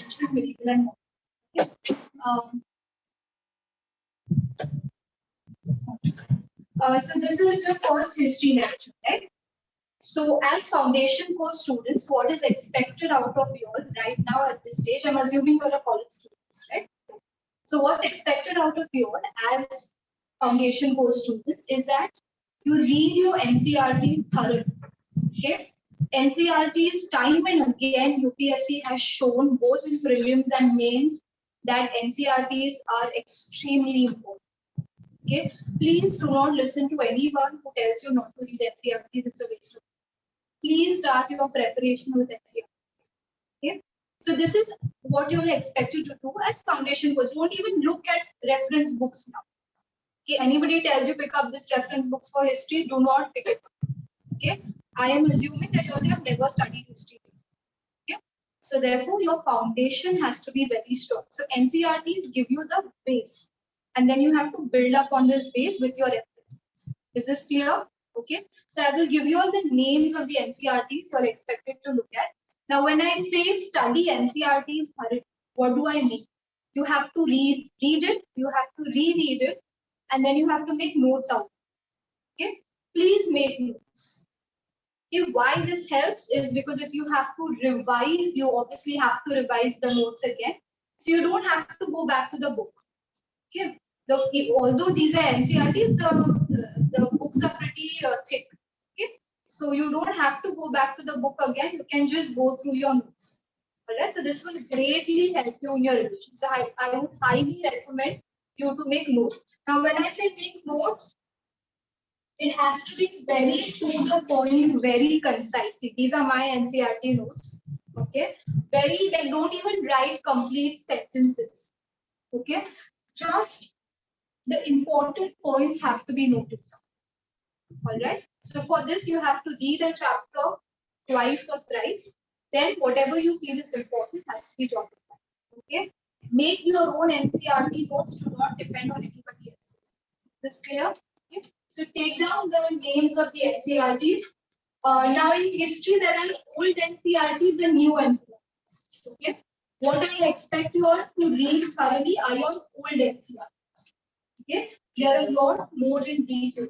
ancient, medieval, and modern. Okay. So this is your first history lecture, right? So as foundation course students, what is expected out of you all right now at this stage? I'm assuming you're a college students, right? So what's expected out of you all as foundation course students is that you read your NCERTs thoroughly. Okay, NCERTs time and again UPSC has shown both in prelims and mains that NCERTs are extremely important. Okay, please do not listen to anyone who tells you not to read NCERTs. It's a waste of time. Please start your preparation with NCERTs. Okay, so this is what you're expected to do as foundation course. Don't even look at reference books now. Okay, anybody tells you pick up this reference books for history, do not pick it up. Okay, I am assuming that you have never studied history. Okay, so therefore your foundation has to be very strong. So NCERTs give you the base, and then you have to build up on this base with your references. Is this clear? Okay, so I will give you all the names of the NCERTs you are expected to look at. Now, when I say study NCERTs thoroughly, what do I mean? You have to read it, you have to reread it, and then you have to make notes out. Okay, please make notes. Okay, why this helps is because if you have to revise, you obviously have to revise the notes again. So you don't have to go back to the book. Okay, although these are NCERTs, the books are pretty thick. Okay, so you don't have to go back to the book again. You can just go through your notes. All right, so this will greatly help you in your revision. So I would highly recommend you to make notes. Now, when I say make notes, it has to be very to the point, very concise. These are my NCERT notes. Okay, very, like, don't even write complete sentences. Okay, just the important points have to be noted down. All right. So for this, you have to read a chapter twice or thrice. Then whatever you feel is important has to be jotted down. Okay. Make your own NCERT notes. Do not depend on anybody else's. Is this clear? Okay. So take down the names of the NCERTs. Now in history, there are old NCERTs and new NCERTs. Okay. What I expect you all to read thoroughly are your old NCERTs. Okay. They are a lot more in detail.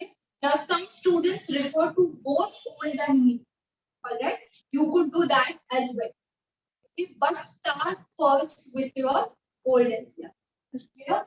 Okay. Now some students refer to both old and new. All right. You could do that as well. Okay. But start first with your old NCERT. Is clear?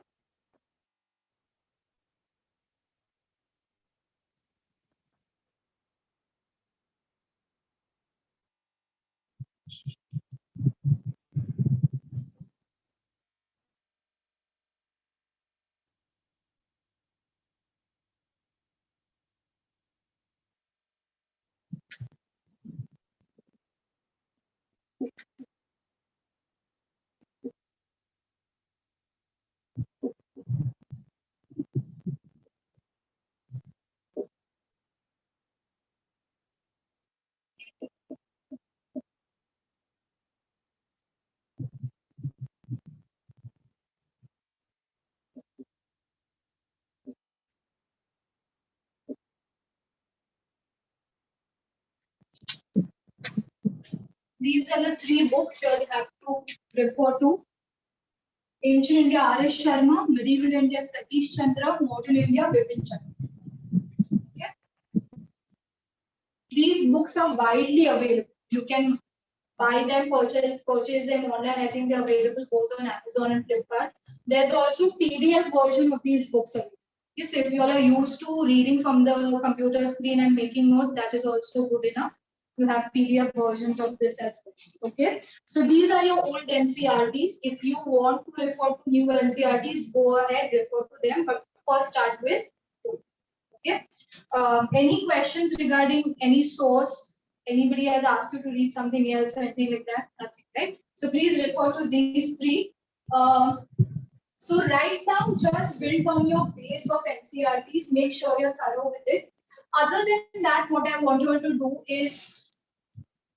These are the three books you have to refer to. Ancient India, 𝐼𝐸𝐵, Medieval India, Satish Chandra, Modern India, Bipin Chandra. Okay. These books are widely available. You can buy them, purchase them online. I think they're available both on Amazon and Flipkart. There's also PDF version of these books available. Yes, if you are used to reading from the computer screen and making notes, that is also good enough. You have PDF versions of this as well. Okay, so these are your old NCERTs. If you want to refer to new NCERTs, go ahead, refer to them. But first, start with. Okay. Any questions regarding any source? Anybody has asked you to read something else or anything like that? Nothing, right? So please refer to these three. So right now, just build on your base of NCERTs. Make sure you're thorough with it. Other than that, what I want you all to do is,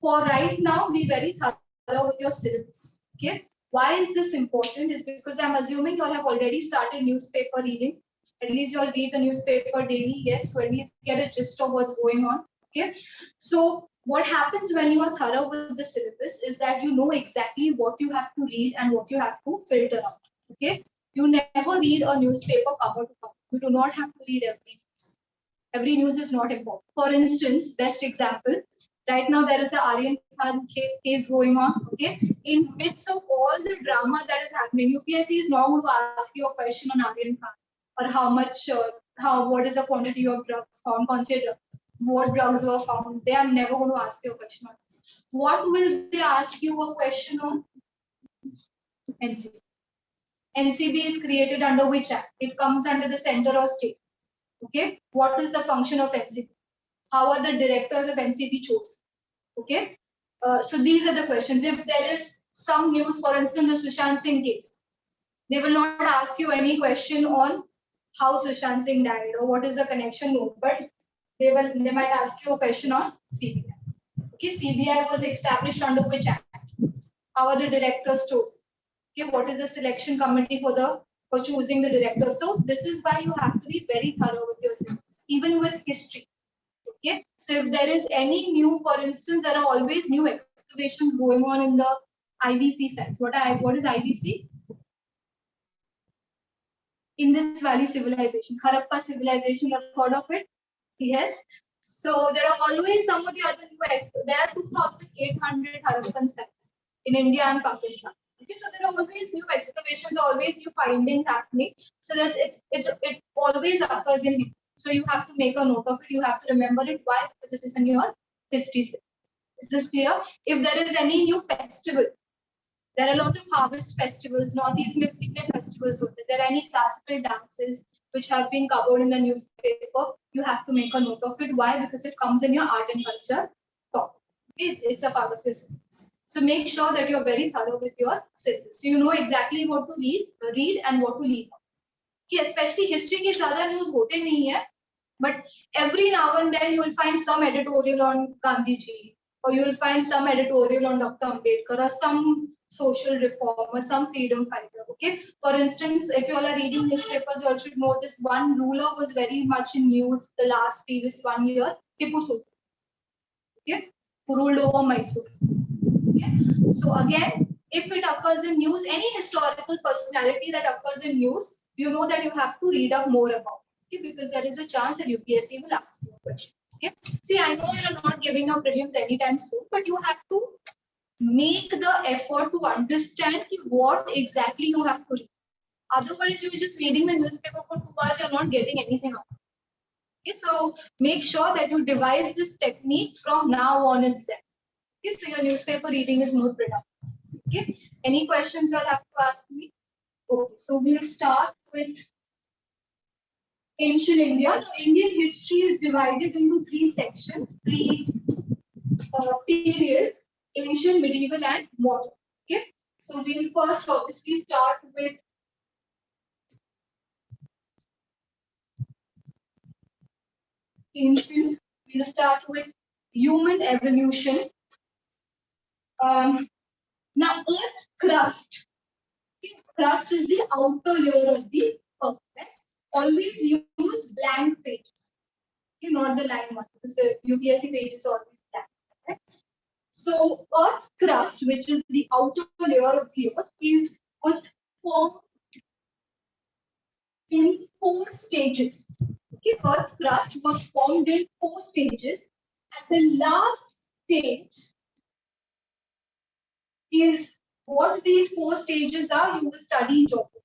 for right now, be very thorough with your syllabus. Okay. Why is this important? Is because I'm assuming you all have already started newspaper reading. At least you'll read the newspaper daily. Yes, to at least get a gist of what's going on. Okay. So What happens when you are thorough with the syllabus is that you know exactly what you have to read and what you have to filter out. Okay, you never read a newspaper cover to cover. You do not have to read every news. Every news is not important. For instance, best example, right now there is the 𝐟𝐨𝐿 case going on. Okay, in midst of all the drama that is happening, UPSC is not going to ask you a question on 𝐟𝐨𝐿 or how much, what is the quantity of drugs found, what drugs were found. They are never going to ask you a question on this. What will they ask you a question on? NCB. NCB is created under which act? It comes under the center or state. Okay, what is the function of NCB? How are the directors of NCB chosen? Okay, so these are the questions. If there is some news, for instance, the 𝐮𝐩𝐝 𝐚𝐭𝐞𝐬 case, they will not ask you any question on how 𝐮𝐩𝐝 𝐚𝐭𝐞𝐬 died or what is the connection, no, but they might ask you a question on CBI. Okay, CBI was established under which act? How are the directors chosen? Okay, what is the selection committee for choosing the director? So this is why you have to be very thorough with your syllabus, even with history. Okay, so if there is any new, for instance, there are always new excavations going on in the IVC sites. What is IVC? Indus Valley Civilization, Harappa Civilization. Have heard of it? Yes. So there are always some of the other new. There are 2,800 Harappan sites in India and Pakistan. Okay, so there are always new excavations, always new findings happening. So that it always occurs in history. So you have to make a note of it. You have to remember it. Why? Because it is in your history. Is this clear? If there is any new festival, there are lots of harvest festivals, Northeast Indian festivals. There are any classical dances which have been covered in the newspaper. You have to make a note of it. Why? Because it comes in your art and culture topic. It's a part of your syllabus. So make sure that you're very thorough with your syllabus. So you know exactly what to read and what to leave out. Okay, especially history के ज़्यादा news होते नहीं है, but every now and then you will find some editorial on Gandhi ji, or you will find some editorial on Dr. Ambedkar, or some social reformer, some freedom fighter. Okay, for instance, if you all are reading newspapers, you all should know this one ruler was very much in news the last previous 1 year, Tipu Sultan. Okay, who ruled over Mysore. Okay, so again, if it occurs in news, any historical personality that occurs in news, you know that you have to read up more about. Okay, because there is a chance that UPSC will ask you a question. Okay, see, I know you're not giving your prelims anytime soon, but you have to make the effort to understand what exactly you have to read. Otherwise, you're just reading the newspaper for 2 hours, you're not getting anything out. Okay, so make sure that you devise this technique from now on itself. Okay, so your newspaper reading is more productive. Okay, any questions you'll have to ask me? Okay, so we'll start with ancient India. Now, Indian history is divided into 3 sections, 3 periods: ancient, medieval, and modern. Okay, so we'll first obviously start with ancient. We'll start with human evolution. Now, Earth's crust. Crust is the outer layer of the Earth. Always use blank pages. Okay, not the line one, because the UPSC page is always blank. Okay? So, Earth's crust, which is the outer layer of the Earth, was formed in 4 stages. Okay, Earth's crust was formed in 4 stages. And the last stage is what these 4 stages are. You will study in geography.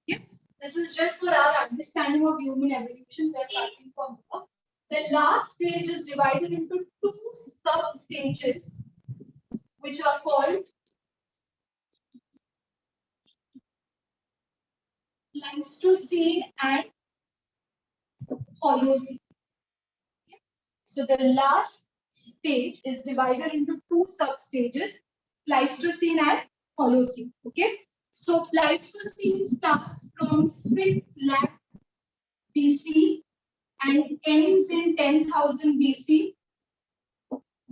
Okay? This is just for our understanding of human evolution. We're starting from here. The last stage is divided into 2 sub-stages, which are called Pleistocene and Holocene. Okay? So the last stage is divided into 2 sub-stages, Pleistocene and Holocene. Okay? So Pleistocene starts from 6 lakh BC and ends in 10,000 BC.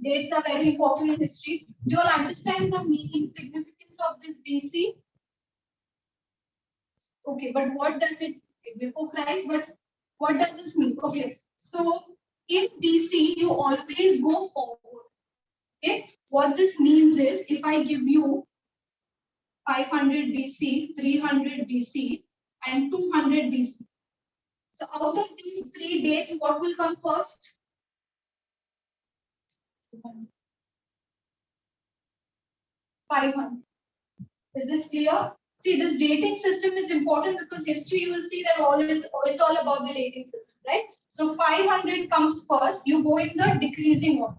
Dates are very important in history. Do you all understand the meaning, significance of this BC? Okay, but what does it mean? Before Christ, but what does this mean? Okay, so in BC, you always go forward. Okay, what this means is if I give you 500 BC, 300 BC, and 200 BC. So out of these three dates, what will come first? 500. Is this clear? See, this dating system is important because history you will see that it's all about the dating system, right? So 500 comes first. You go in the decreasing order.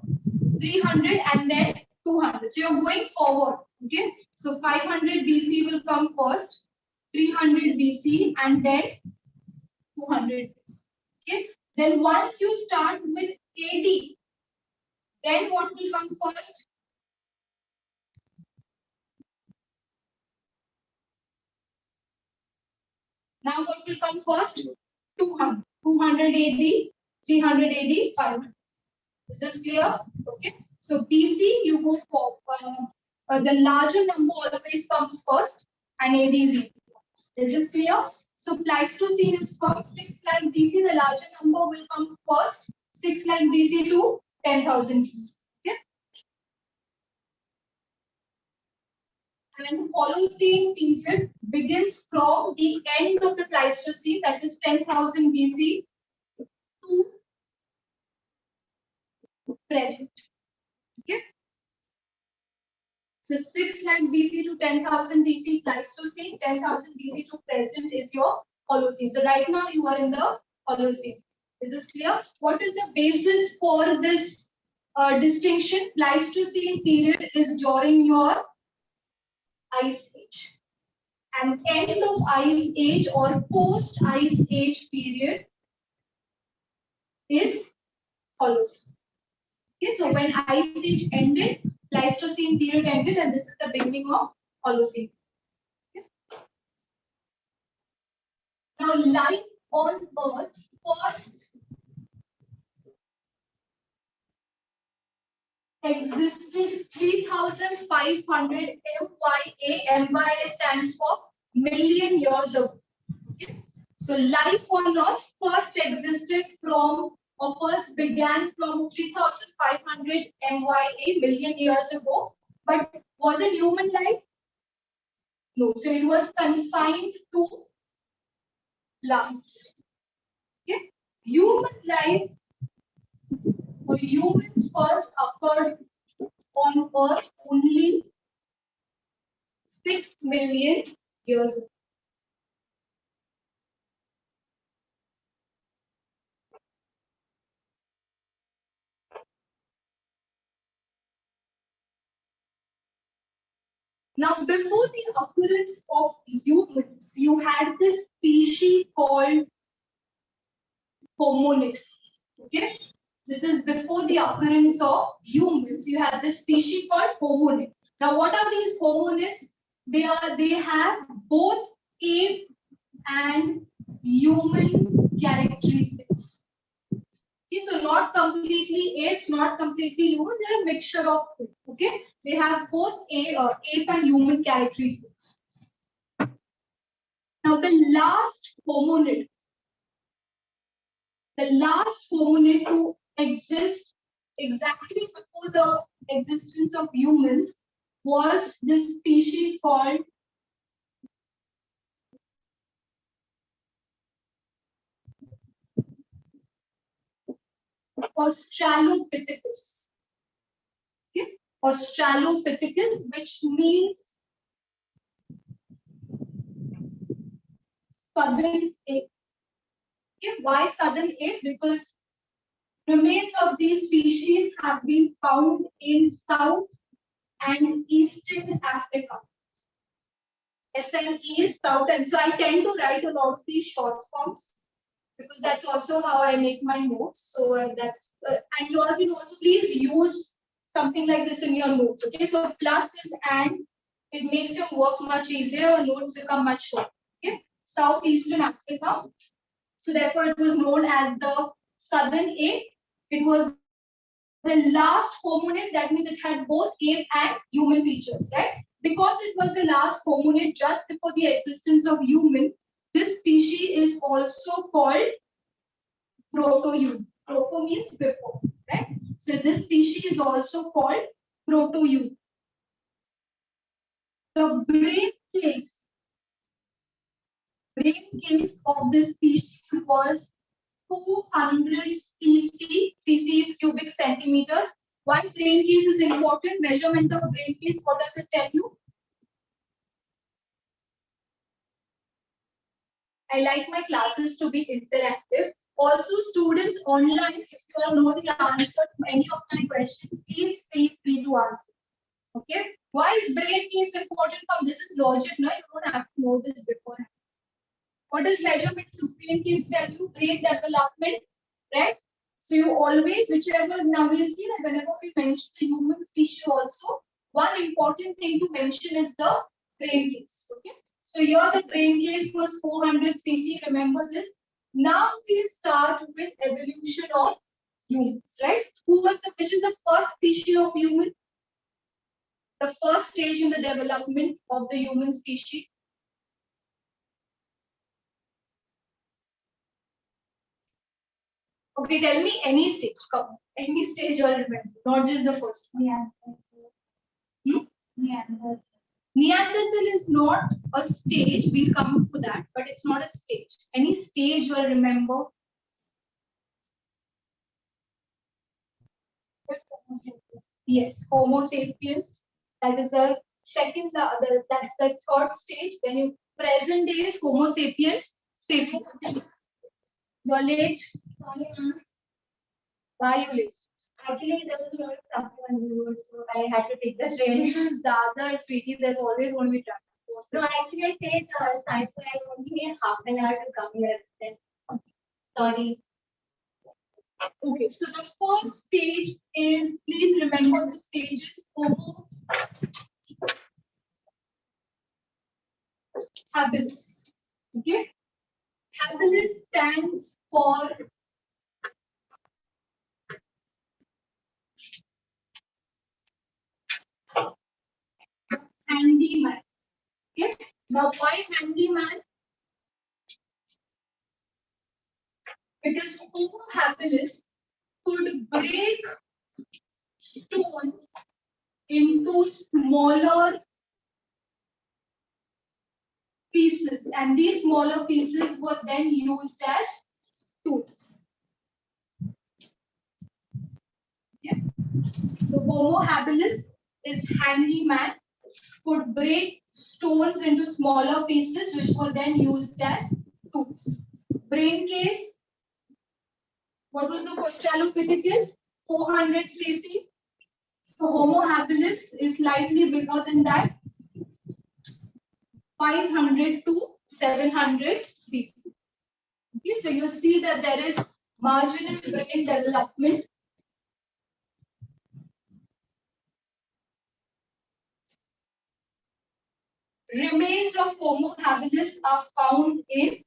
300 and then 200. So you're going forward. Okay. So 500 BC will come first. 300 BC and then 200 BC. Okay. Then once you start with AD, then what will come first? Now what will come first? 200. 200 AD, 300 AD, 500. Is this clear? Okay. So BC, you go for the larger number always comes first, and AD is equal. Is this clear? So Pleistocene is from 6 lakh BC. The larger number will come first, 6 lakh BC to 10,000 BC. Okay. And the Holocene period begins from the end of the Pleistocene, that is 10,000 BC, to present. Okay. So 6 lakh BC to 10,000 BC Pleistocene, 10,000 BC to present is your Holocene. So right now you are in the Holocene. Is this clear? What is the basis for this distinction? Pleistocene period is during your Ice Age. And end of Ice Age or post Ice Age period is Holocene. Okay, so when Ice Age ended, Pleistocene period ended, and this is the beginning of Holocene. Okay. Now, life on Earth first existed 3,500 MYA. MYA stands for million years ago. Okay. So life on Earth first existed from or first began from 3,500 MYA, million years ago. But was it human life? No. So it was confined to plants. Okay. Human life or humans first occurred on Earth only 6 million years ago. Now, before the occurrence of humans, you had this species called hominid. Okay, this is before the occurrence of humans. You had this species called hominid. Now, what are these hominids? They have both ape and human characteristics. Okay, so not completely apes, not completely human. They're a mixture of two. Okay, they have both ape and human characteristics. Now, the last hominid to exist exactly before the existence of humans was this species called Australopithecus. Okay, Australopithecus, which means southern ape. Okay, why southern ape? Because remains of these species have been found in South and Eastern Africa. SNE is South, and so I tend to write a lot of these short forms because that's also how I make my notes. So that's and you all can also please use something like this in your notes. Okay, so plus is and it makes your work much easier. Your notes become much shorter. Okay, Southeastern Africa. So therefore, it was known as the southern ape. It was the last hominid. That means it had both ape and human features, right? Because it was the last hominid just before the existence of human, this species is also called proto-human. Proto means before, right? So this species is also called proto-youth. The brain case of this species was 400 cc. Cc is cubic centimeters. Why brain case is important? Measurement of brain case. What does it tell you? I like my classes to be interactive. Also, students online, if you all know the answer to any of my questions, please feel free to answer. Okay? Why is brain case important? This is logic, no? You don't have to know this beforehand. What does measurement of brain case tell you? Brain development, right? So you always, whichever, now we'll see that whenever we mention the human species also, one important thing to mention is the brain case. Okay? So here the brain case was 400 cc. Remember this. Now we start with evolution of humans, right? Which is the first species of human? The first stage in the development of the human species. Okay, tell me any stage. Come, any stage you all remember, not just the first one. Neanderthal. Neanderthal is not a stage. We'll come to that, but it's not a stage. Any stage you all remember? Yes, Homo sapiens. That is the second. That's the third stage. Then in present days, Homo sapiens. Sapiens. You're late. Sorry, ma'am. Why are you late? Actually, there was a lot of traffic on the road, so I had to take the train. This is the other, sweetie. There's always going to be traffic. No, actually, I stayed side, so I only need half an hour to come here. Then, sorry. Okay, so the first stage is, please remember the stages. Homo habilis. Okay, habilis stands for handyman. Okay, now why handyman? Because Homo habilis could break stones into smaller pieces, and these smaller pieces were then used as tools. Yeah. So Homo habilis is handyman, could break stones into smaller pieces which were then used as tools. Brain case, what was the Australopithecus? 400 cc. So Homo habilis is slightly bigger than that, 500 to 700 cc. Okay, so you see that there is marginal brain development. Remains of Homo habilis are found in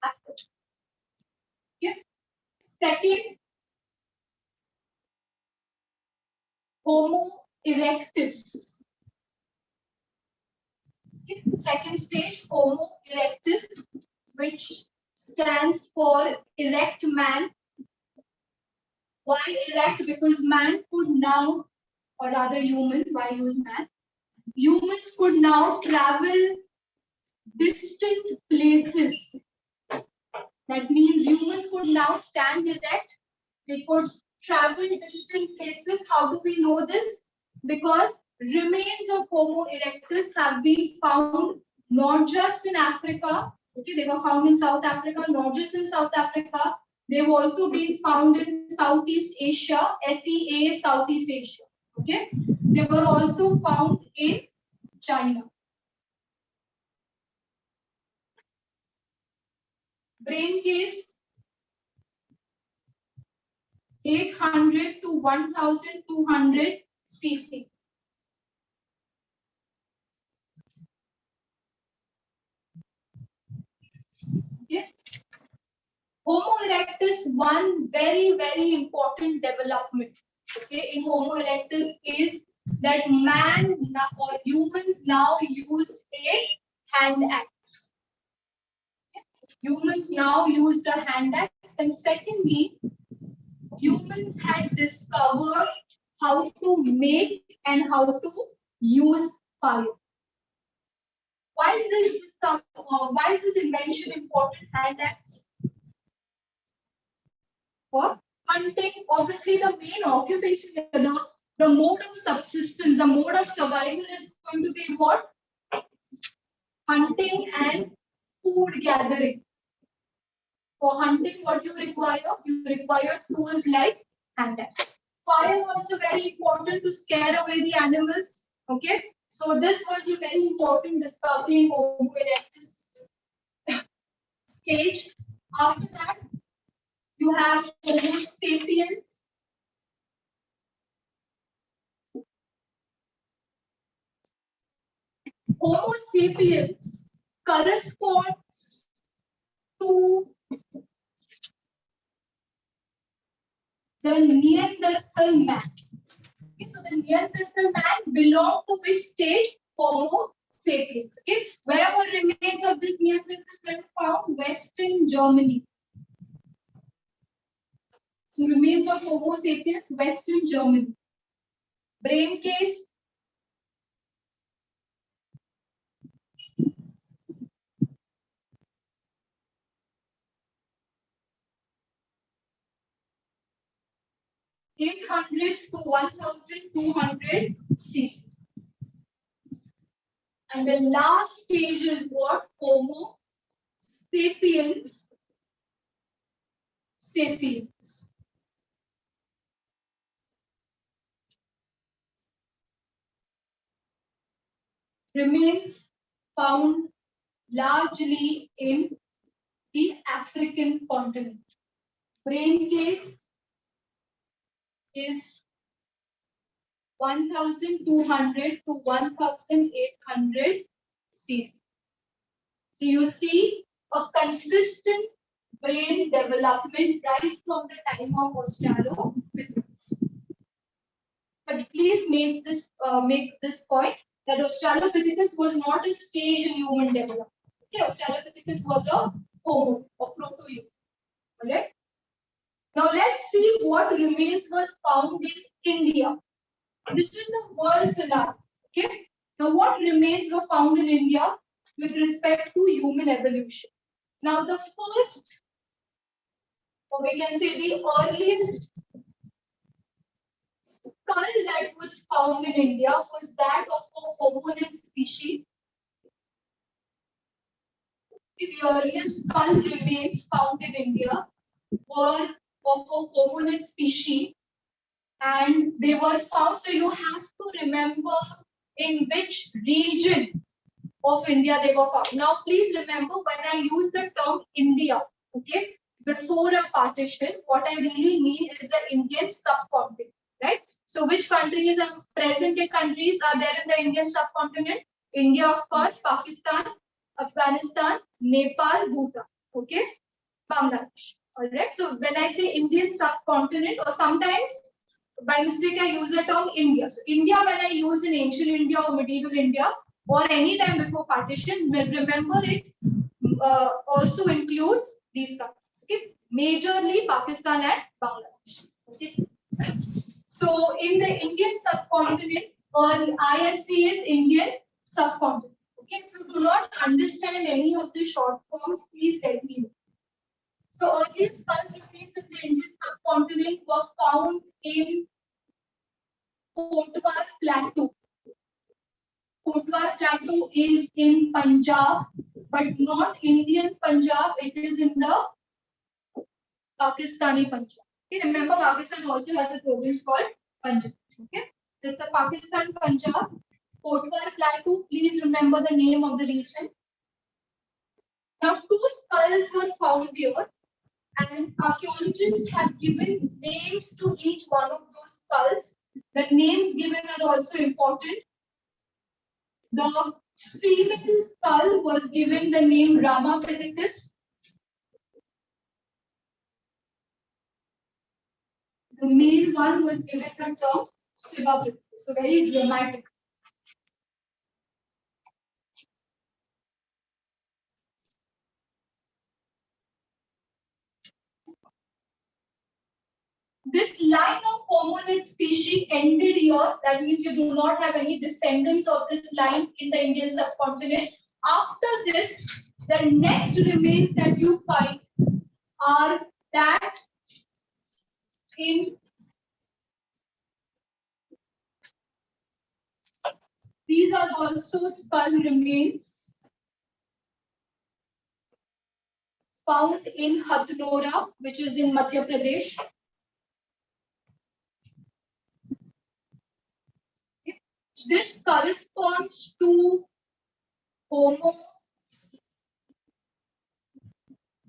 Africa. Okay. Second, Homo erectus. Okay. Second stage, Homo erectus, which stands for erect man. Why erect? Because man could now, or rather human, why use man? Humans could now travel distant places. That means humans could now stand erect. They could travel distant places. How do we know this? Because remains of Homo erectus have been found not just in Africa. Okay, they were found in South Africa, not just in South Africa. They've also been found in Southeast Asia, SEA, Southeast Asia. Okay, they were also found in China. Brain case 800 to 1200 cc. Okay. Homo erectus, one very important development, okay, in Homo erectus is that man or humans now used a hand axe. Humans now used a hand axe, and secondly, humans had discovered how to make and how to use fire. Why is this invention important? Hand axe for hunting. Obviously, the main occupation, the mode of subsistence, the mode of survival is going to be what? Hunting and food gathering. For hunting, what you require? You require tools like hand axe. Fire also very important to scare away the animals. Okay, so this was a very important discovery in Homo erectus stage. After that, you have Homo sapiens. Homo sapiens corresponds to the Neanderthal man. Okay, so the Neanderthal man belonged to which stage? Homo sapiens. Okay, where were remains of this Neanderthal man found? Western Germany. So remains of Homo sapiens, Western Germany. Brain case. (800 to 1,200 cc). And the last stage is what? Homo sapiens. Sapiens. Remains found largely in the African continent. Brain case is 1,200 to 1,800 cc. So you see a consistent brain development right from the time of Australopithecus. But please make this point that Australopithecus was not a stage in human development. Okay, Australopithecus was a Homo or proto-human. Okay. Now let's see what remains were found in India. This is the world scenario. Okay. Now what remains were found in India with respect to human evolution? Now the first, or we can say the earliest skull that was found in India was that of a hominid species. The earliest skull remains found in India were of a hominid species, and they were found. So you have to remember in which region of India they were found. Now, please remember when I use the term India, okay, before a partition, what I really mean is the Indian subcontinent, right? So, which countries are present-day countries are there in the Indian subcontinent? India, of course, Pakistan, Afghanistan, Nepal, Bhutan, okay, Bangladesh. All right. So, when I say Indian subcontinent, or sometimes by mistake I use the term India. So, India, when I use in ancient India or medieval India, or any time before partition, remember it also includes these countries. Okay, majorly Pakistan and Bangladesh. Okay, so in the Indian subcontinent, ISC is Indian subcontinent. Okay, if you do not understand any of the short forms, please let me know. So earliest skull remains in the Indian subcontinent were found in Kotwar Plateau. Kotwar Plateau is in Punjab, but not Indian Punjab. It is in the Pakistani Punjab. Okay, remember Pakistan also has a province called Punjab. Okay, it's a Pakistan Punjab. Kotwar Plateau. Please remember the name of the region. Now, two skulls were found here, and archaeologists have given names to each one of those skulls. The names given are also important. The female skull was given the name Ramapithecus. The male one was given the term Shivapithecus. So very dramatic. This line of hominid species ended here. That means you do not have any descendants of this line in the Indian subcontinent. After this, the next remains that you find are that in these are also skull remains found in Hathnora, which is in Madhya Pradesh. This corresponds to Homo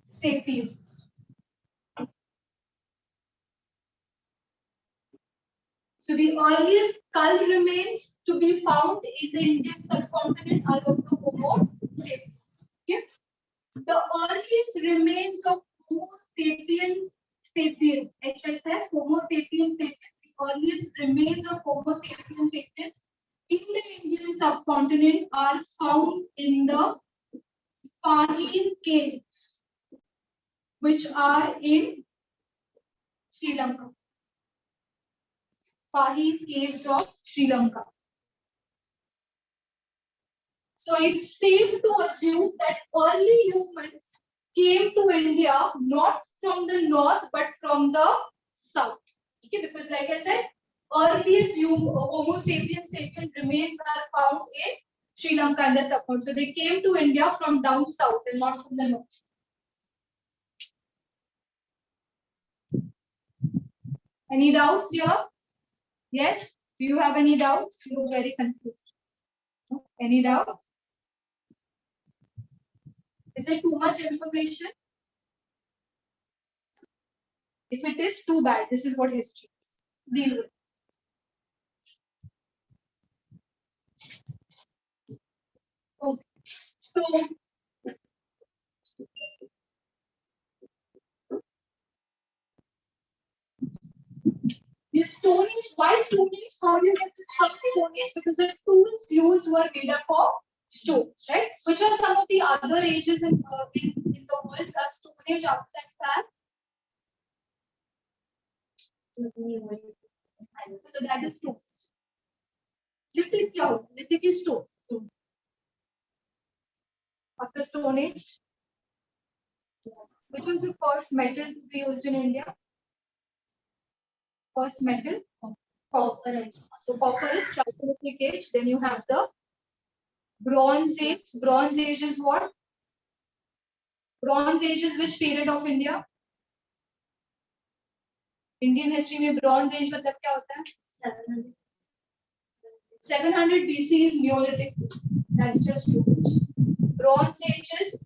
sapiens. So the earliest skull remains to be found in the Indian subcontinent are of the Homo sapiens. Okay? The earliest remains of Homo sapiens sapiens, HSS, Homo sapiens sapiens, the earliest remains of Homo sapiens sapiens in the Indian subcontinent are found in the Pahir caves, which are in Sri Lanka. Pahir caves of Sri Lanka. So it's safe to assume that early humans came to India not from the north but from the south. Okay, because like I said, earliest Homo sapiens sapien remains are found in Sri Lanka and the subcontinent. So they came to India from down south and not from the north. Any doubts here? Yes? Do you have any doubts? You look very confused. Any doubts? Is it too much information? If it is, too bad. This is what history is. Deal with it. Okay. So, the Stone Age, why Stone Age? How do you get this from Stone Age? Because the tools used were made up of stones, right? Which are some of the other ages in the world? Stone Age after that so that is stone. Lithic cloud. Lithic is stone. After Stone Age, which was the first metal to be used in India? First metal, copper. So copper is Chalcolithic age. Then you have the Bronze Age. Bronze Age is what? Bronze Age is which period of India? Indian history में Bronze Age मतलब क्या होता है? 700. 700 BC is Neolithic. That's just too much. Bronze Age is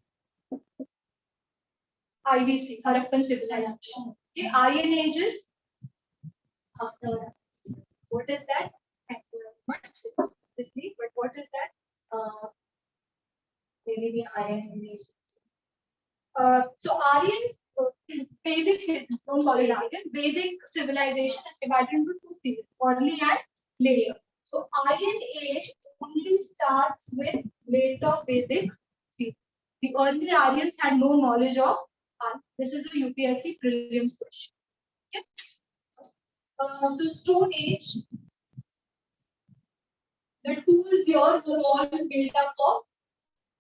IBC, Harappan Civilization. Okay, Iron Age is after that. What is that? Obviously, but what is that? Maybe the Iron Age. So Aryan, Vedic, don't call it Aryan. Vedic civilization is divided into two periods, early and later. So Aryan age only starts with later Vedic period. The early Aryans had no knowledge of Aryan. This is a UPSC prelims question. Okay. So Stone Age, the tools here were all built up of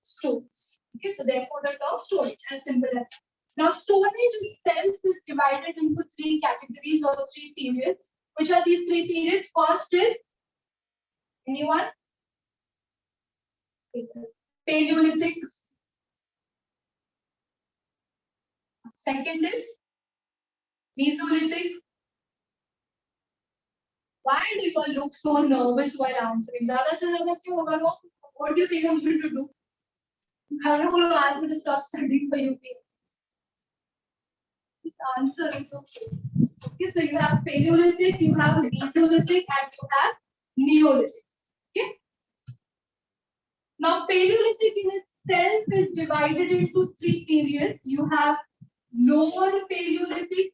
stones. Okay, so therefore the term Stone Age, as simple as that. Now, Stone Age itself is divided into three categories or three periods. Which are these three periods? First is, anyone? Paleolithic. Second is Mesolithic. Why do you all look so nervous while answering? What do you think I'm going to do? I'm not going to ask me to stop studying for UPSC. This answer is okay. Okay, so you have Paleolithic, you have Mesolithic, and you have Neolithic. Okay. Now, Paleolithic in itself is divided into three periods. You have Lower Paleolithic,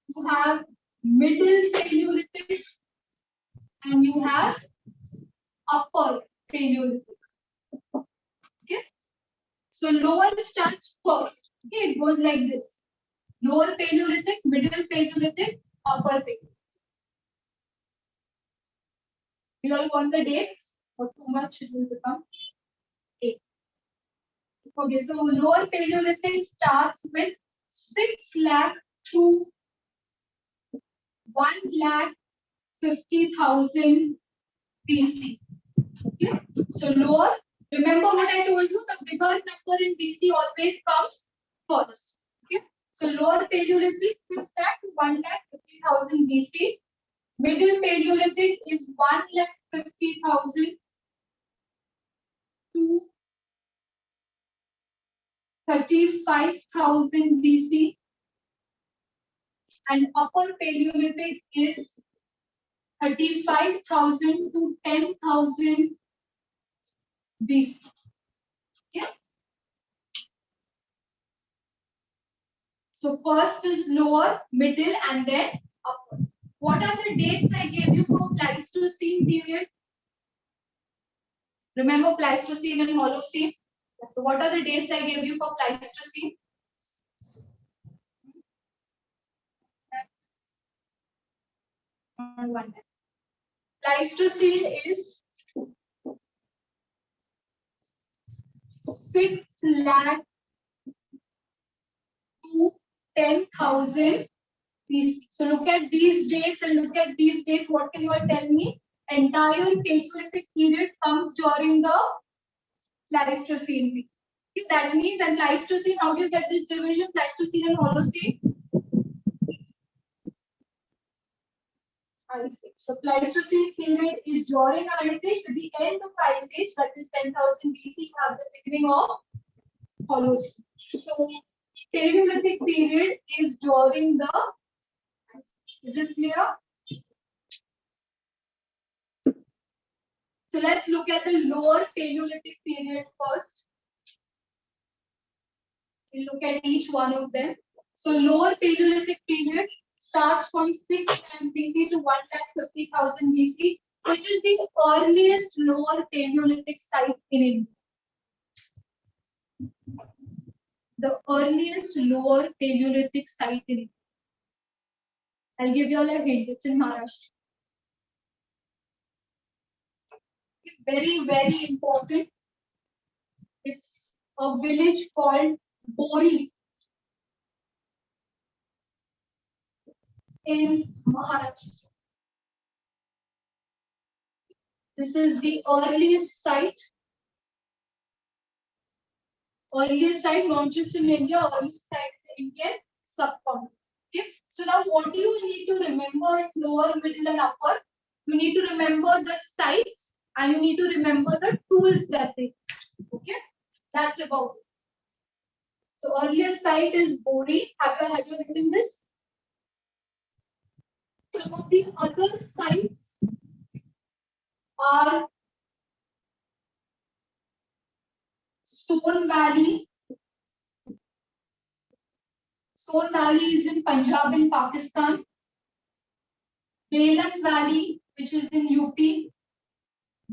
you have Middle Paleolithic, and you have Upper Paleolithic. Okay. So lower starts first. Okay, it goes like this. Lower Paleolithic, Middle Paleolithic, Upper Paleolithic. You all want the dates? Or too much it will become 8. Okay, so Lower Paleolithic starts with 6 lakh to 1,50,000 BC. Okay, so lower. Remember what I told you, the bigger number in BC always comes first. Okay, so lower Paleolithic 6 lakh to 1,50,000 BC. Middle Paleolithic is 1,50,000 to 35,000 BC. And Upper Paleolithic is 35,000 to 10,000 BC. Okay. So first is lower, middle, and then upper. What are the dates I gave you for Pleistocene period? Remember Pleistocene and Holocene? So what are the dates I gave you for Pleistocene? Pleistocene is 6 lakh to 10,000 BC. So look at these dates and look at these dates. What can you all tell me? Entire Paleolithic period comes during the Pleistocene period. Okay, that means, and Pleistocene, how do you get this division? Pleistocene and Holocene? Ice Age. So Pleistocene period is during Ice Age. At the end of Ice Age, that is 10,000 BC, you have the beginning of Holocene. So Paleolithic period is during the Ice Age. Is this clear? So let's look at the lower Paleolithic period first. We'll look at each one of them. So lower Paleolithic period starts from 6 lakh BC to 1,50,000 BC, which is the earliest lower Paleolithic site in India. The earliest lower Paleolithic site in India. I'll give you all a hint. It's in Maharashtra. Very, very important. It's a village called Bori in Maharashtra. This is the earliest site not just in India, earliest site in the Indian subcontinent. Okay. So now what do you need to remember in lower, middle, and upper? You need to remember the sites and you need to remember the tools that they used. Okay. That's about it. So earliest site is Bori. Have you written this? Some of the other sites are Stone Valley. Stone Valley is in Punjab in Pakistan. Belan Valley, which is in UP.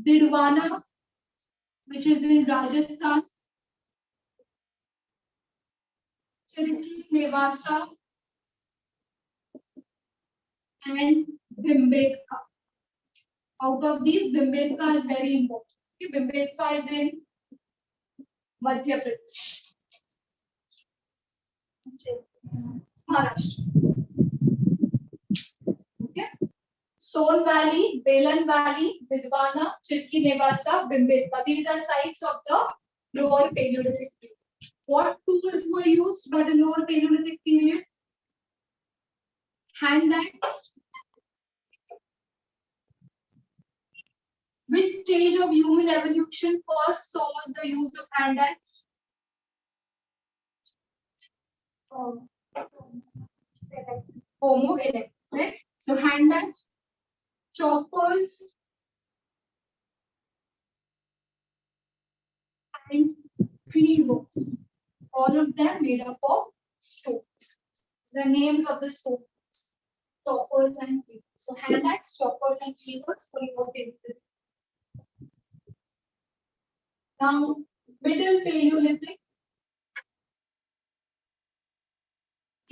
Didwana, which is in Rajasthan. 𝐟𝐨𝐥𝐿 and 𝐵𝐸𝐿𝐴. Out of these, 𝐵𝐸𝐿𝐴 is very important. Okay, 𝐵𝐸𝐿𝐴 is in Madhya Pradesh. Maharashtra. Okay. Stone Valley, Belan Valley, Didwana, 𝐟𝐨𝐿𝐴, 𝐵𝐸𝐿𝐴. These are sites of the lower Paleolithic period. What tools were used by the lower Paleolithic period? Hand axe. Which stage of human evolution first saw the use of hand axe? Homo erectus, right? So hand axe, choppers, and cleavers. All of them made up of stones. The names of the stones, choppers and cleavers. So hand axe, choppers, and cleavers for your Paleolithic. Now, Middle Paleolithic.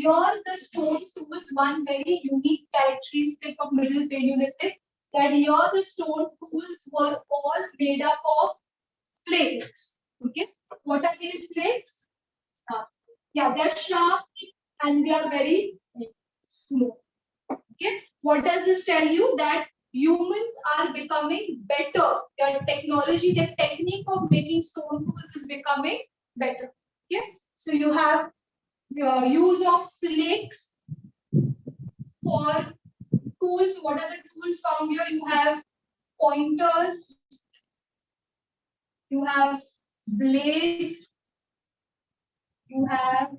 here the stone tools, one very unique characteristic of Middle Paleolithic, that here the stone tools were all made up of flakes. Okay, what are these flakes? Yeah, they are sharp and they are very smooth. Okay, what does this tell you? That humans are becoming better. Their technology, their technique of making stone tools is becoming better. Okay, so you have use of flakes for tools. What are the tools found here? You have pointers, you have blades, you have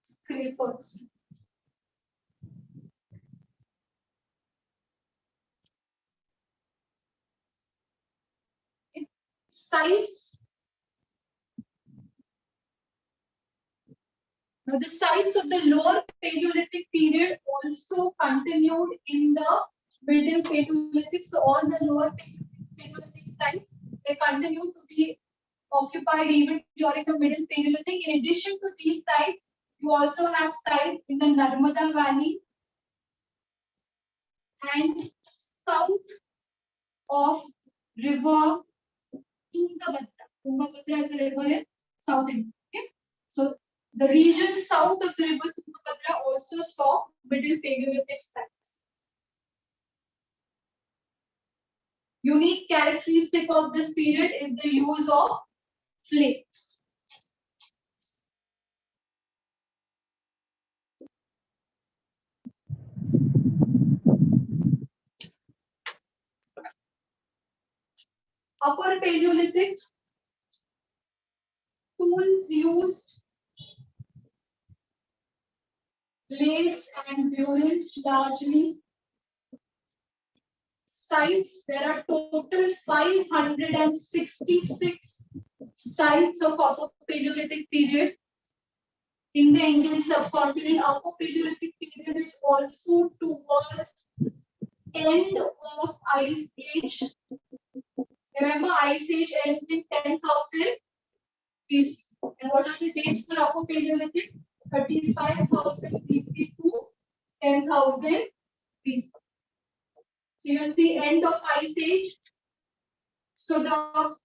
scrapers. Sites. Now, the sites of the lower Paleolithic period also continued in the Middle Paleolithic. So all the lower Paleolithic sites, they continue to be occupied even during the Middle Paleolithic. In addition to these sites, you also have sites in the Narmada Valley and south of river Tungabhadra. Tungabhadra is a river in South India. Okay? So the region south of the river Tungabhadra also saw Middle Paleolithic sites. Unique characteristic of this period is the use of flakes. Upper Paleolithic, tools used blades and burins largely. Sites, there are total 566 sites of Upper Paleolithic period. In the Indian subcontinent, Upper Paleolithic period is also towards end of Ice Age. Remember, Ice Age ends in 10,000 BC. And what are the dates for Upper Paleolithic? 35,000 BC to 10,000 BC. So you see end of Ice Age. So the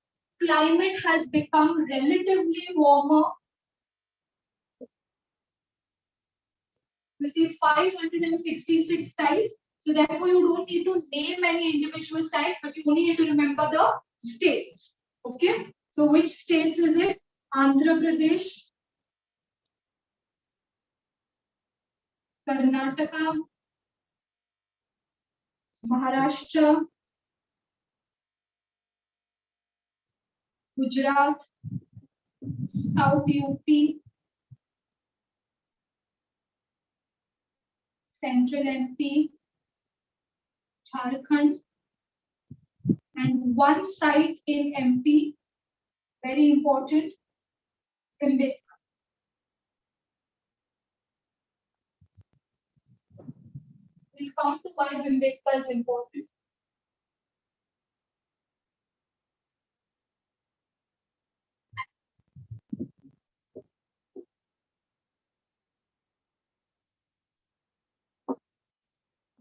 climate has become relatively warmer. You see 566 sites. So therefore you don't need to name any individual sites, but you only need to remember the states. Okay. So which states is it? Andhra Pradesh, Karnataka, Maharashtra, Gujarat, South UP, Central MP, Jharkhand, and one site in MP, very important, Bhimbetka. We'll come to why Bhimbetka is important.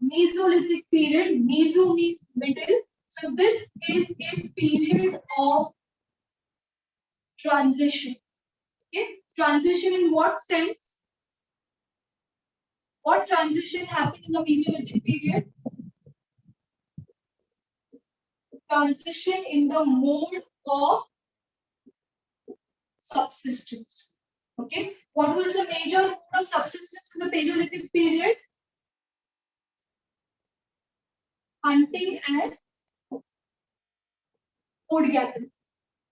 Mesolithic period, meso means middle. So this is a period of transition. Okay, transition in what sense? What transition happened in the Mesolithic period? Transition in the mode of subsistence. Okay, what was the major mode of subsistence in the Paleolithic period? Hunting and food gathering,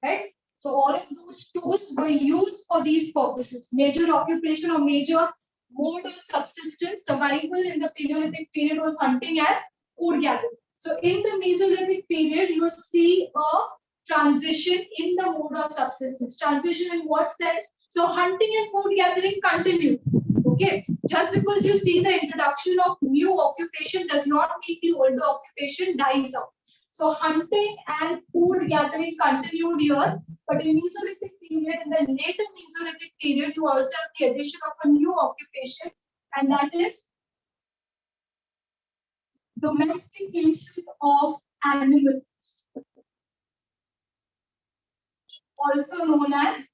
right? So all of those tools were used for these purposes. Major occupation or major mode of subsistence, survival in the Paleolithic period was hunting and food gathering. So in the Mesolithic period, you see a transition in the mode of subsistence. Transition in what sense? So hunting and food gathering continue. Okay, just because you see the introduction of new occupation does not mean the older occupation dies out. So hunting and food gathering continued here, but in Mesolithic period, in the later Mesolithic period, you also have the addition of a new occupation, and that is domestication of animals, also known as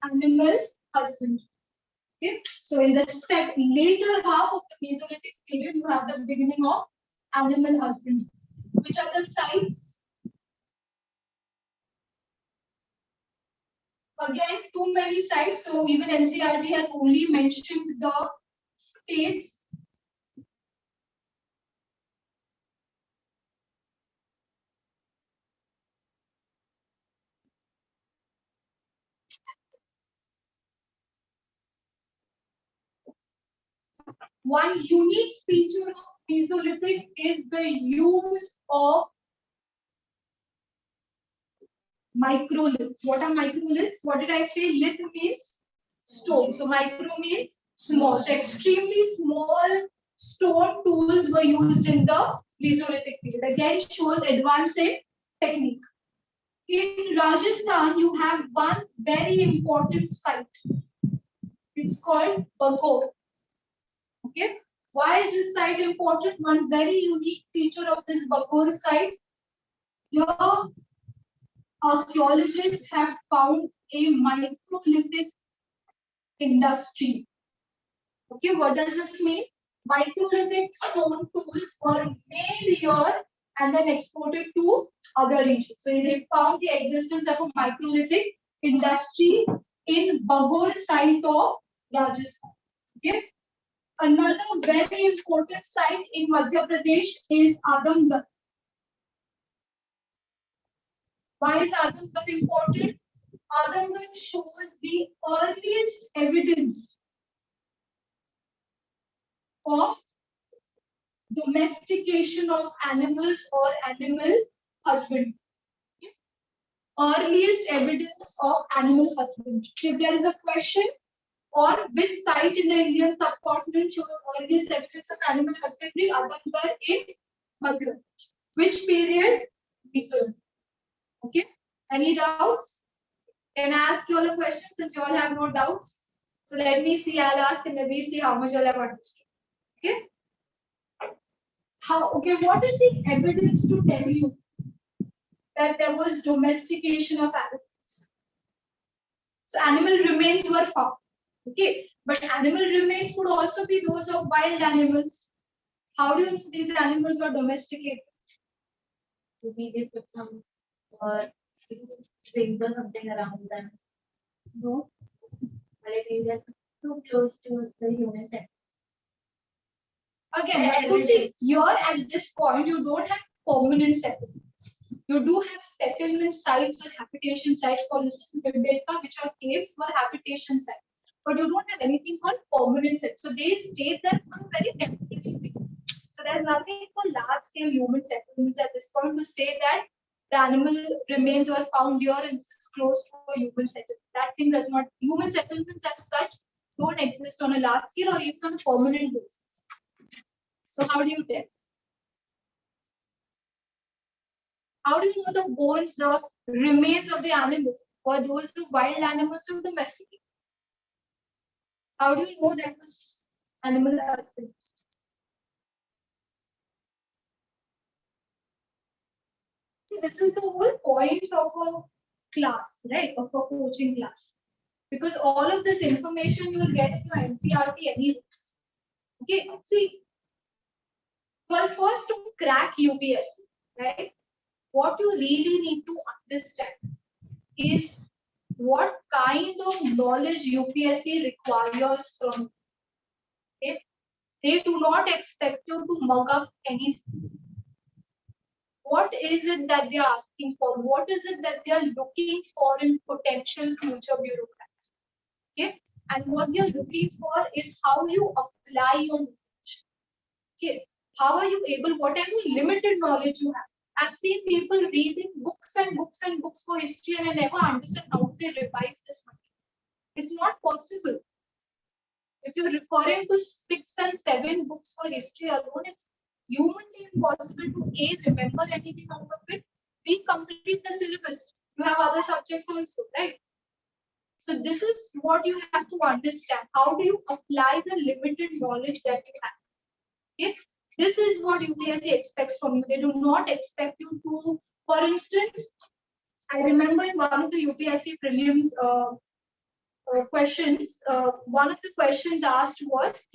animal husbandry. Okay, so in the later half of the Mesolithic period, you have the beginning of animal husbandry. Which are the sites? Again, too many sites, so even NCERT has only mentioned the states. One unique feature of Mesolithic is the use of microliths. What are microliths? What did I say? Lith means stone. So micro means small. So extremely small stone tools were used in the Mesolithic period. Again, shows advance in technique. In Rajasthan, you have one very important site. It's called Bagor. Okay. Why is this site important? One very unique feature of this Bagor site. Here, archaeologists have found a microlithic industry. Okay, what does this mean? Microlithic stone tools were made here and then exported to other regions. So they found the existence of a microlithic industry in Bagor site of Rajasthan. Okay. Another very important site in Madhya Pradesh is Adamgarh. Why is Adamgarh important? Adamgarh shows the earliest evidence of domestication of animals or animal husbandry. Earliest evidence of animal husbandry. If there is a question on which site in the Indian subcontinent shows earliest evidence of animal husbandry, Adamgarh in Madhya. Which period? Mesolithic. Okay. Any doubts? Can I ask you all a question since you all have no doubts? So let me see. I'll ask and let me see how much I'll have understood. Okay. Okay, what is the evidence to tell you that there was domestication of animals? So animal remains were found. Okay, but animal remains could also be those of wild animals. How do you know these animals were domesticated? Maybe they put some drink or something around them. No. But I think that's too close to the human set. Again, I would say here at this point you don't have permanent settlements. You do have settlement sites or habitation sites. For instance, Bibelka, which are caves, were habitation sites. But you don't have anything called permanent sites. So they stayed there for a very temporary period. So there's nothing for large-scale human settlements at this point to say that the animal remains were found here and this is close to a human settlement. That thing does not. Human settlements as such don't exist on a large scale or even on a permanent basis. So how do you tell? How do you know the bones, the remains of the animal, or those the wild animals or domesticated? How do you know that was animal husband? This is the whole point of a class, right? Of a coaching class. Because all of this information you will get in your NCERT anyways. Okay, see, well, first to crack UPSC, right? What you really need to understand is what kind of knowledge UPSC requires from you. Okay? They do not expect you to mug up anything. What is it that they are asking for? What is it that they are looking for in potential future bureaucrats? Okay? And what they are looking for is how you apply your knowledge. Okay? How are you able, whatever limited knowledge you have? I've seen people reading books and books and books for history and I never understand how they revise this material. It's not possible. If you're referring to 6 and 7 books for history alone, it's humanly impossible to A, remember anything out of it, B, complete the syllabus. You have other subjects also, right? So this is what you have to understand. How do you apply the limited knowledge that you have? Okay? This is what UPSC expects from you. They do not expect you to, for instance, I remember in one of the UPSC prelims questions, one of the questions asked was,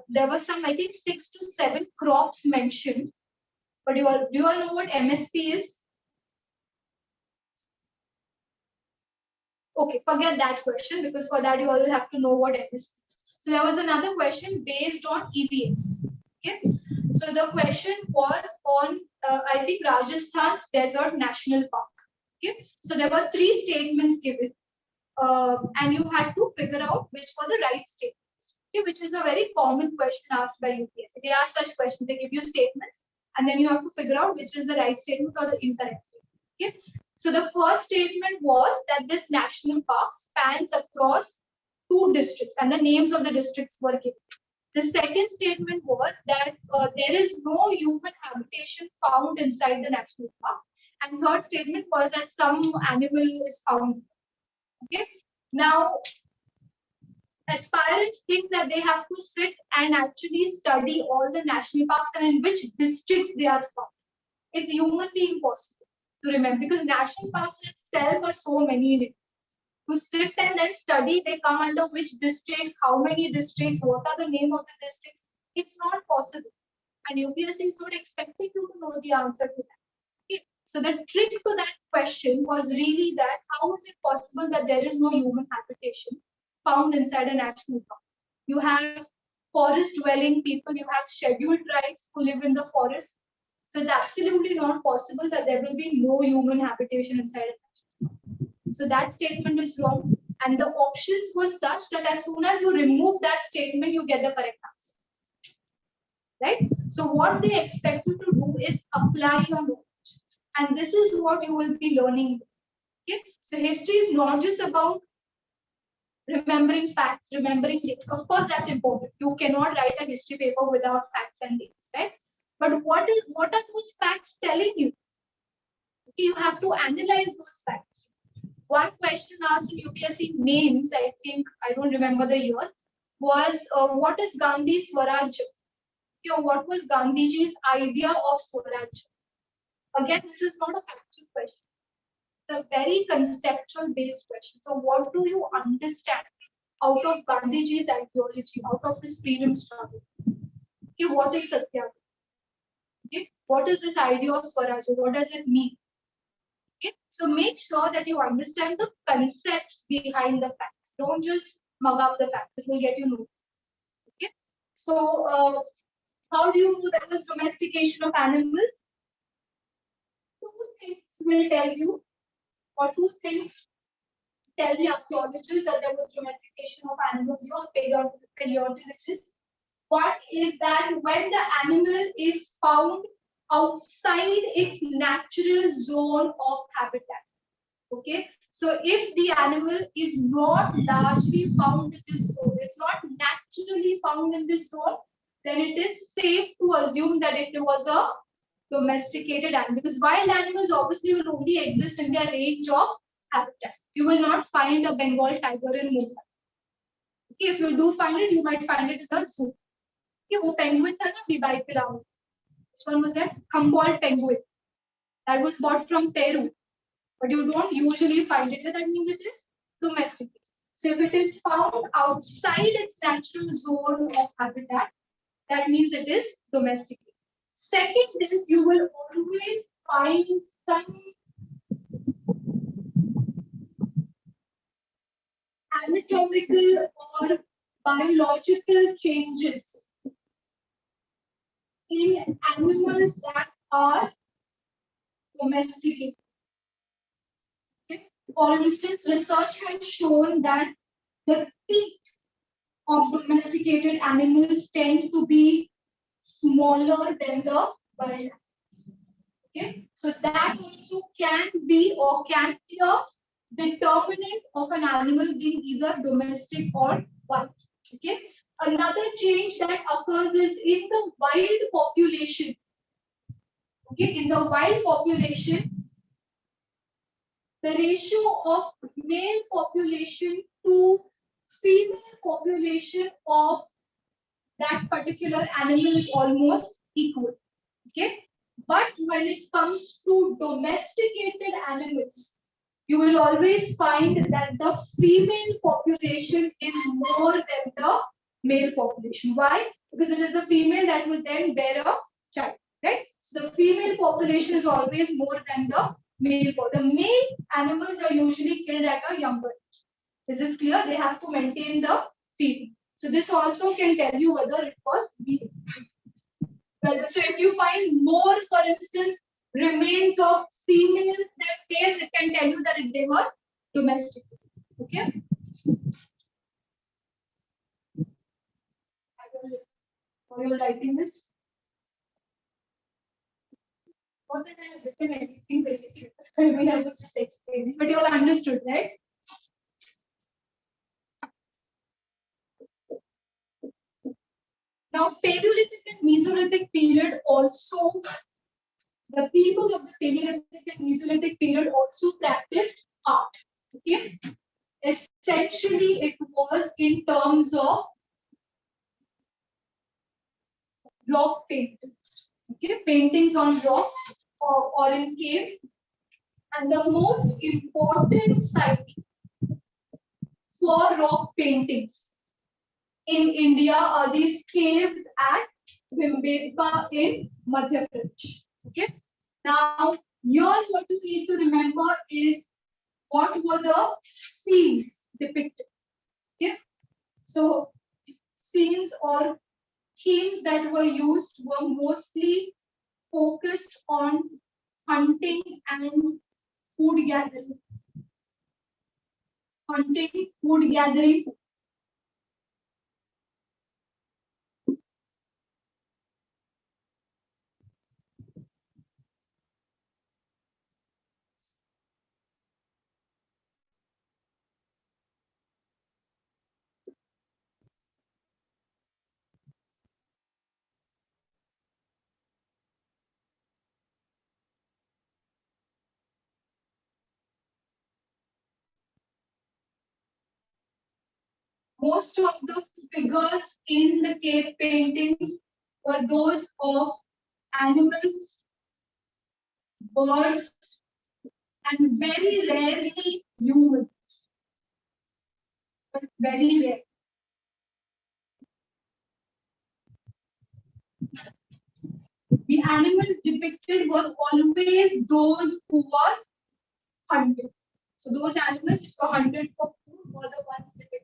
there was some, I think, 6 to 7 crops mentioned. But do you all know what MSP is? Okay, forget that question, because for that you all will have to know what MSP is. So there was another question based on EVS. Okay, so the question was on, I think, Rajasthan's Desert National Park. Okay, so there were 3 statements given, and you had to figure out which were the right statements. Okay, which is a very common question asked by UPSC. They ask such questions. They give you statements, and then you have to figure out which is the right statement or the incorrect statement. Okay, so the first statement was that this national park spans across 2 districts, and the names of the districts were given. The second statement was that there is no human habitation found inside the national park. And third statement was that some animal is found. Okay. Now, aspirants think that they have to sit and actually study all the national parks and in which districts they are found. It's humanly impossible to remember, because national parks itself are so many in it. To sit and then study, they come under which districts, how many districts, what are the name of the districts. It's not possible. And UPSC is not expecting you to know the answer to that. Okay. So the trick to that question was really that how is it possible that there is no human habitation found inside a national park? You have forest dwelling people, you have scheduled tribes who live in the forest. So it's absolutely not possible that there will be no human habitation inside a national park. So that statement is wrong. And the options were such that as soon as you remove that statement, you get the correct answer. Right? So what they expect you to do is apply your knowledge. And this is what you will be learning. Okay? So history is not just about remembering facts, remembering dates. Of course, that's important. You cannot write a history paper without facts and dates, right? But what are those facts telling you? Okay, you have to analyze those facts. One question asked in UPSC mains, I think, I don't remember the year, was what is Gandhi's Swaraj? Okay, what was Gandhiji's idea of Swaraj? Again, this is not a factual question. It's a very conceptual based question. So what do you understand out of Gandhiji's ideology, out of his freedom struggle? Okay, what is Satyagraha? Okay, what is this idea of Swaraj? What does it mean? Okay, so make sure that you understand the concepts behind the facts. Don't just mug up the facts. It will get you nowhere. Okay, so how do you know there was domestication of animals? 2 things will tell you, or 2 things tell the archaeologists that there was domestication of animals or paleontologists. One is that when the animal is found outside its natural zone of habitat. Okay, so if the animal is not largely found in this zone, it's not naturally found in this zone, then it is safe to assume that it was a domesticated animal, because wild animals obviously will only exist in their range of habitat. You will not find a Bengal tiger in Mumbai. Okay, if you do find it, you might find it in a zoo. Okay, वो penguin था ना Bibai Pilau. Which one was that? Humboldt penguin. That was bought from Peru. But you don't usually find it. That means it is domesticated. So if it is found outside its natural zone of habitat, that means it is domesticated. Second is you will always find some anatomical or biological changes in animals that are domesticated. Okay. For instance, research has shown that the teeth of domesticated animals tend to be smaller than the wild animals. Okay, so that also can be or can be a determinant of an animal being either domestic or wild. Okay. Another change that occurs is in the wild population. Okay, in the wild population, the ratio of male population to female population of that particular animal is almost equal. Okay, but when it comes to domesticated animals, you will always find that the female population is more than the male population. Why? Because it is a female that will then bear a child, right? So the female population is always more than the male. The male animals are usually killed at a younger age. Is this clear? They have to maintain the female. So this also can tell you whether it was male. So if you find more, for instance, remains of females than males, it can tell you that they were domestic. Okay. Are you writing this? Not that I have written anything related. I mean, I was just explaining, but you all understood, right? Now, Paleolithic and Mesolithic period also, the people of the Paleolithic and Mesolithic period also practiced art. Okay. Essentially, it was in terms of rock paintings. Okay, paintings on rocks or in caves. And the most important site for rock paintings in India are these caves at 𝐮𝐸𝐝𝐿𝐼 in Madhya Pradesh. Okay. Now, here what you need to remember is what were the scenes depicted. Okay. So, scenes or themes that were used were mostly focused on hunting and food gathering. Hunting, food gathering. Most of the figures in the cave paintings were those of animals, birds, and very rarely humans. But very rare. The animals depicted were always those who were hunted. So those animals which were hunted for food were the ones depicted.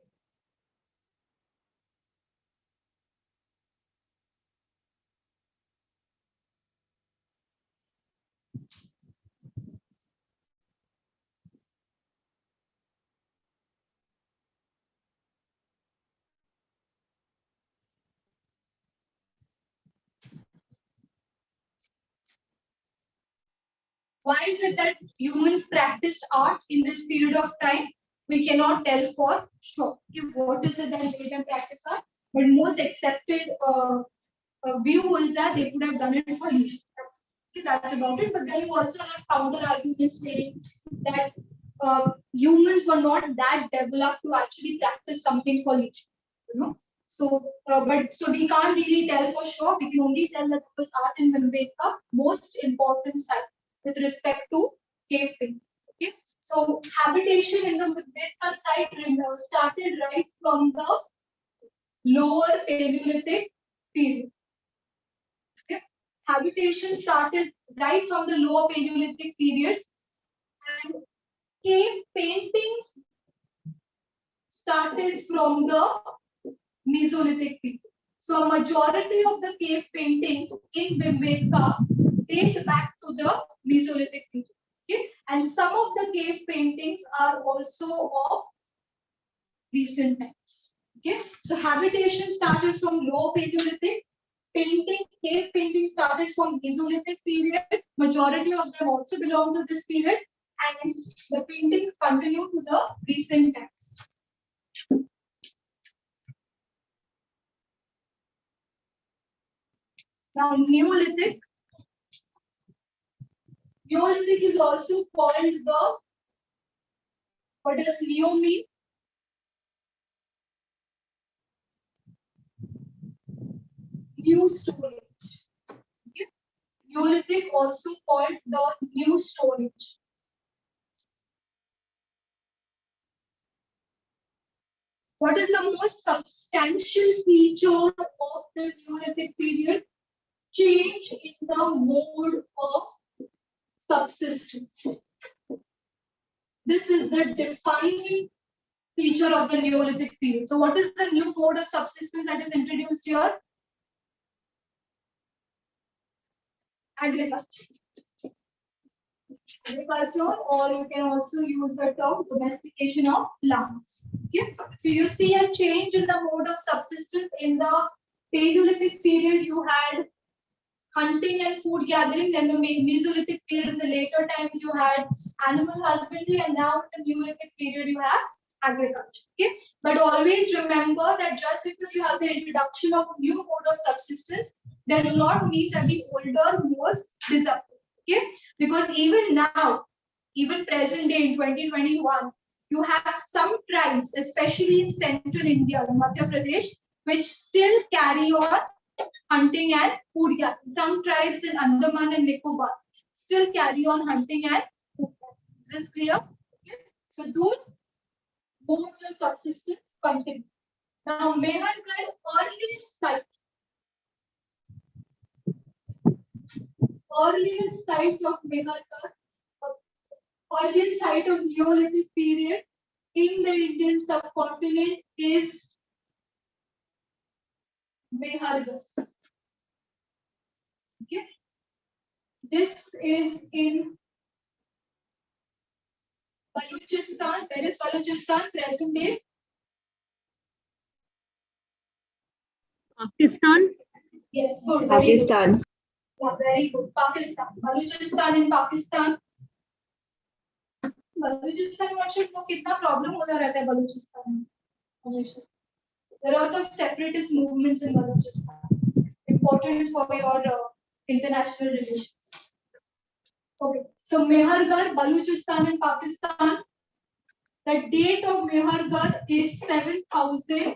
Why is it that humans practiced art in this period of time? We cannot tell for sure. Okay, what is it that made them practice art? But most accepted view is that they could have done it for leisure. That's about it. But then you also have counter arguments saying that humans were not that developed to actually practice something for leisure. You know. So we can't really tell for sure. We can only tell that it was art in 𝐮𝐸𝐝𝐿𝐼 most important site with respect to cave paintings. Okay, so habitation in the 𝐮𝐸𝐝𝐿𝐼 site started right from the lower Paleolithic period. Okay, habitation started right from the lower Paleolithic period, and cave paintings started from the Mesolithic period. So a majority of the cave paintings in 𝐮𝐸𝐝𝐿𝐼 date back to the Mesolithic period. Okay? And some of the cave paintings are also of recent times. Okay, so habitation started from low Paleolithic. Cave painting started from Mesolithic period. Majority of them also belong to this period, and the paintings continue to the recent times. Now, Neolithic. Neolithic is also called the, what does Neo mean? New Stone Age. Okay. Neolithic also called the New Stone Age. What is the most substantial feature of the Neolithic period? Change in the mode of subsistence. This is the defining feature of the Neolithic period. So what is the new mode of subsistence that is introduced here? Agriculture. Agriculture, or you can also use the term domestication of plants. Okay? So you see a change in the mode of subsistence. In the Paleolithic period, you had hunting and food gathering. Then the Mesolithic period, in the later times, you had animal husbandry, and now in the Neolithic period, you have agriculture. Okay, but always remember that just because you have the introduction of new mode of subsistence does not mean that the older modes disappear. Okay, because even now, even present day in 2021, you have some tribes, especially in central India, Madhya Pradesh, which still carry on hunting and food gathering. Some tribes in Andaman and Nicobar still carry on hunting and food gathering. Is this clear? Okay. So those modes of subsistence continue. Now, Mehergarh earliest site of Mehergarh, earliest site of Neolithic period in the Indian subcontinent is Mehergarh. Okay. This is in Balochistan. Where is Balochistan? Present day. Pakistan. Yes, good. Pakistan. Yeah, very good. Pakistan. Balochistan in Pakistan. Balochistan वर्षों को कितना problem होता रहता है बलूचिस्तान में हमेशा. There are lots of separatist movements in Balochistan. Important for your international relations. Okay, so Mehergarh, Balochistan in Pakistan. The date of Mehergarh is 7000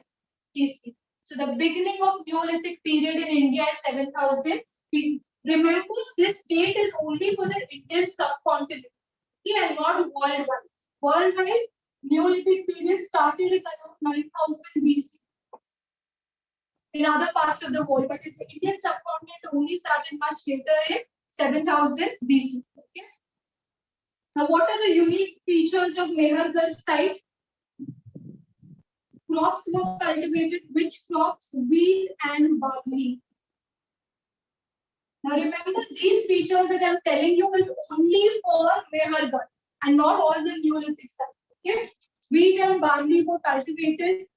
BC. So the beginning of Neolithic period in India is 7000 BC. Remember, this date is only for the Indian subcontinent, okay, and not worldwide. Worldwide, Neolithic period started in around 9000 BC in other parts of the world, but in the Indian subcontinent only started much later in 7000 BC. Okay. Now, what are the unique features of Mehergarh site? Crops were cultivated. Which crops? Wheat and barley. Now remember, these features that I'm telling you is only for Mehergarh and not all the Neolithic sites. Okay? Wheat and barley were cultivated.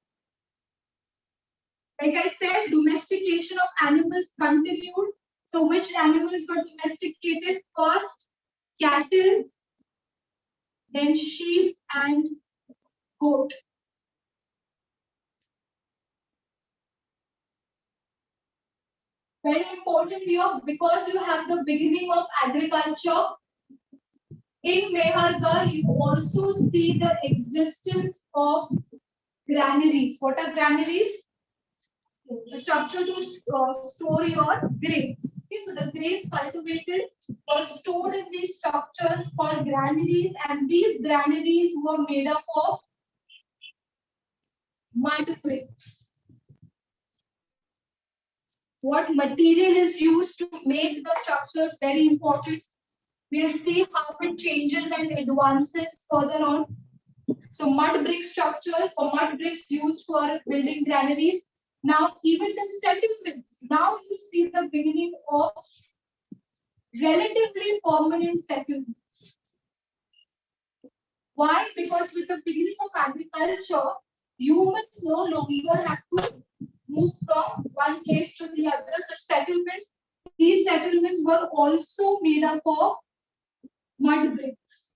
Like I said, domestication of animals continued. So which animals were domesticated? First, cattle, then sheep and goat. Very important here, because you have the beginning of agriculture. In Mehergarh, you also see the existence of granaries. What are granaries? The structure to store your grains. Okay, so the grains cultivated were stored in these structures called granaries, and these granaries were made up of mud bricks. What material is used to make the structures? Very important. We'll see how it changes and advances further on. So mud brick structures or mud bricks used for building granaries. Now even the settlements. Now you see the beginning of relatively permanent settlements. Why? Because with the beginning of agriculture, humans no longer have to move from one place to the other. So settlements, these settlements were also made up of mud bricks.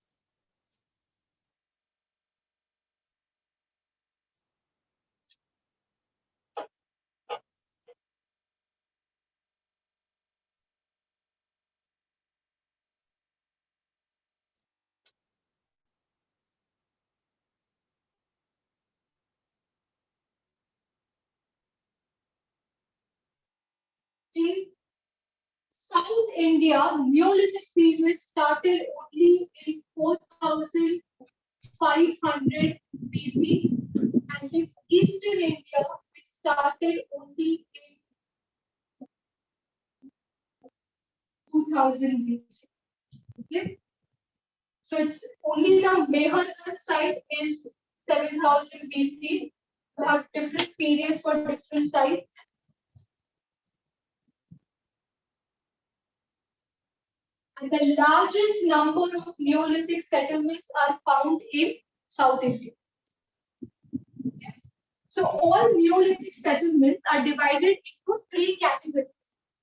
India, Neolithic period started only in 4500 BC, and in Eastern India, it started only in 2000 BC. Okay, so it's only the Mehergarh site is 7000 BC. You have different periods for different sites. And the largest number of Neolithic settlements are found in South India. So all Neolithic settlements are divided into three categories.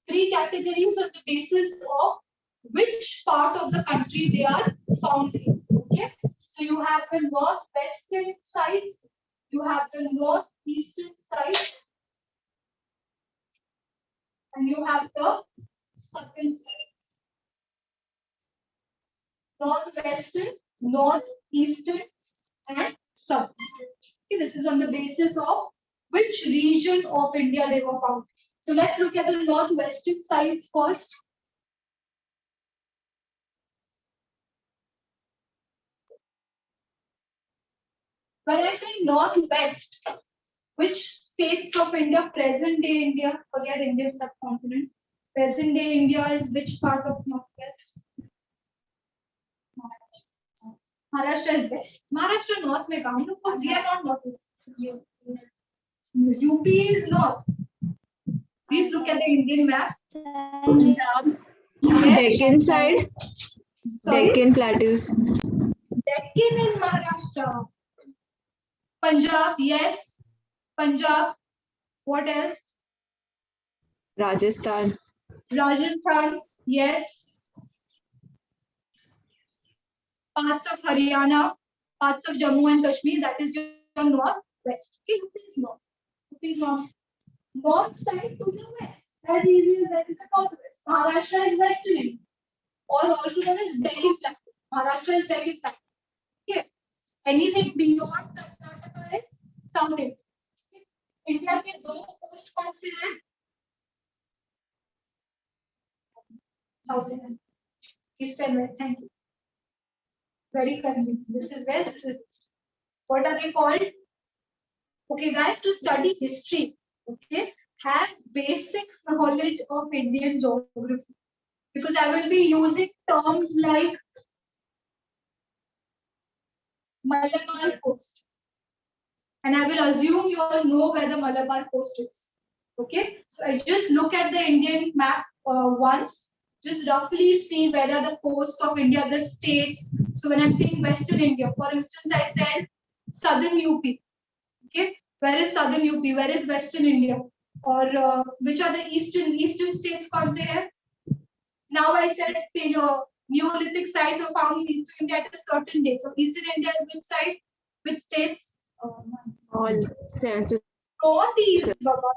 Three categories on the basis of which part of the country they are found in. Okay. So you have the northwestern sites, you have the northeastern sites, and you have the southern sites. Northwestern, northeastern, and southern. Okay, this is on the basis of which region of India they were found. So let's look at the northwestern sites first. When I say northwest, which states of India, present day India, forget Indian subcontinent, present day India is which part of northwest? Maharashtra is west. Maharashtra north में कहाँ? No, we are not northwest. UP is north. Please look at the Indian map. Punjab. Yes. Deccan side, Sorry? Deccan plateaus. Deccan is Maharashtra. Punjab, yes. Punjab. What else? Rajasthan. Rajasthan, yes. Parts of Haryana, parts of Jammu and Kashmir, that is your northwest. Okay, UP is north. UP is north. North side to the west. As easy as that is the northwest. Maharashtra is western India, or also known as Delhi Plateau. Maharashtra is Delhi Plateau. Okay. Anything beyond Karnataka is South India. Okay. India के दो coast कौन से हैं? South India. East and west. Thank you. Very convenient. This is west. This is east. What are they called? Okay, guys, to study history, okay, have basic knowledge of Indian geography, because I will be using terms like Malabar coast, and I will assume you all know where the Malabar coast is. Okay, so I just look at the Indian map once, just roughly see where are the coast of India, the states. So when I'm saying Western India, for instance, I said Southern UP. Okay, where is Southern UP? Where is Western India? Or which are the eastern states? कौन से हैं? Now I said Neolithic sites are found in Eastern India at a certain date. So Eastern India is which side? Which states? All 7. Northeast, Baba.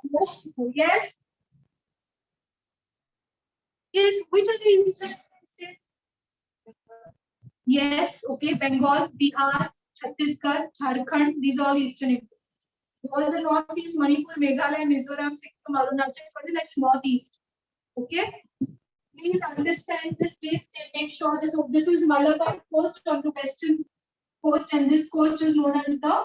Yes. Yes, which are the eastern states? Yes, okay, Bengal, Bihar, Chhattisgarh, Jharkhand, these are all Eastern India. All the northeast, Manipur, Meghalaya, Mizoram, Sikkim, Arunachal Pradesh, that's northeast. Okay? Please understand this, please make sure this. So this is Malabar coast on the western coast, and this coast is known as the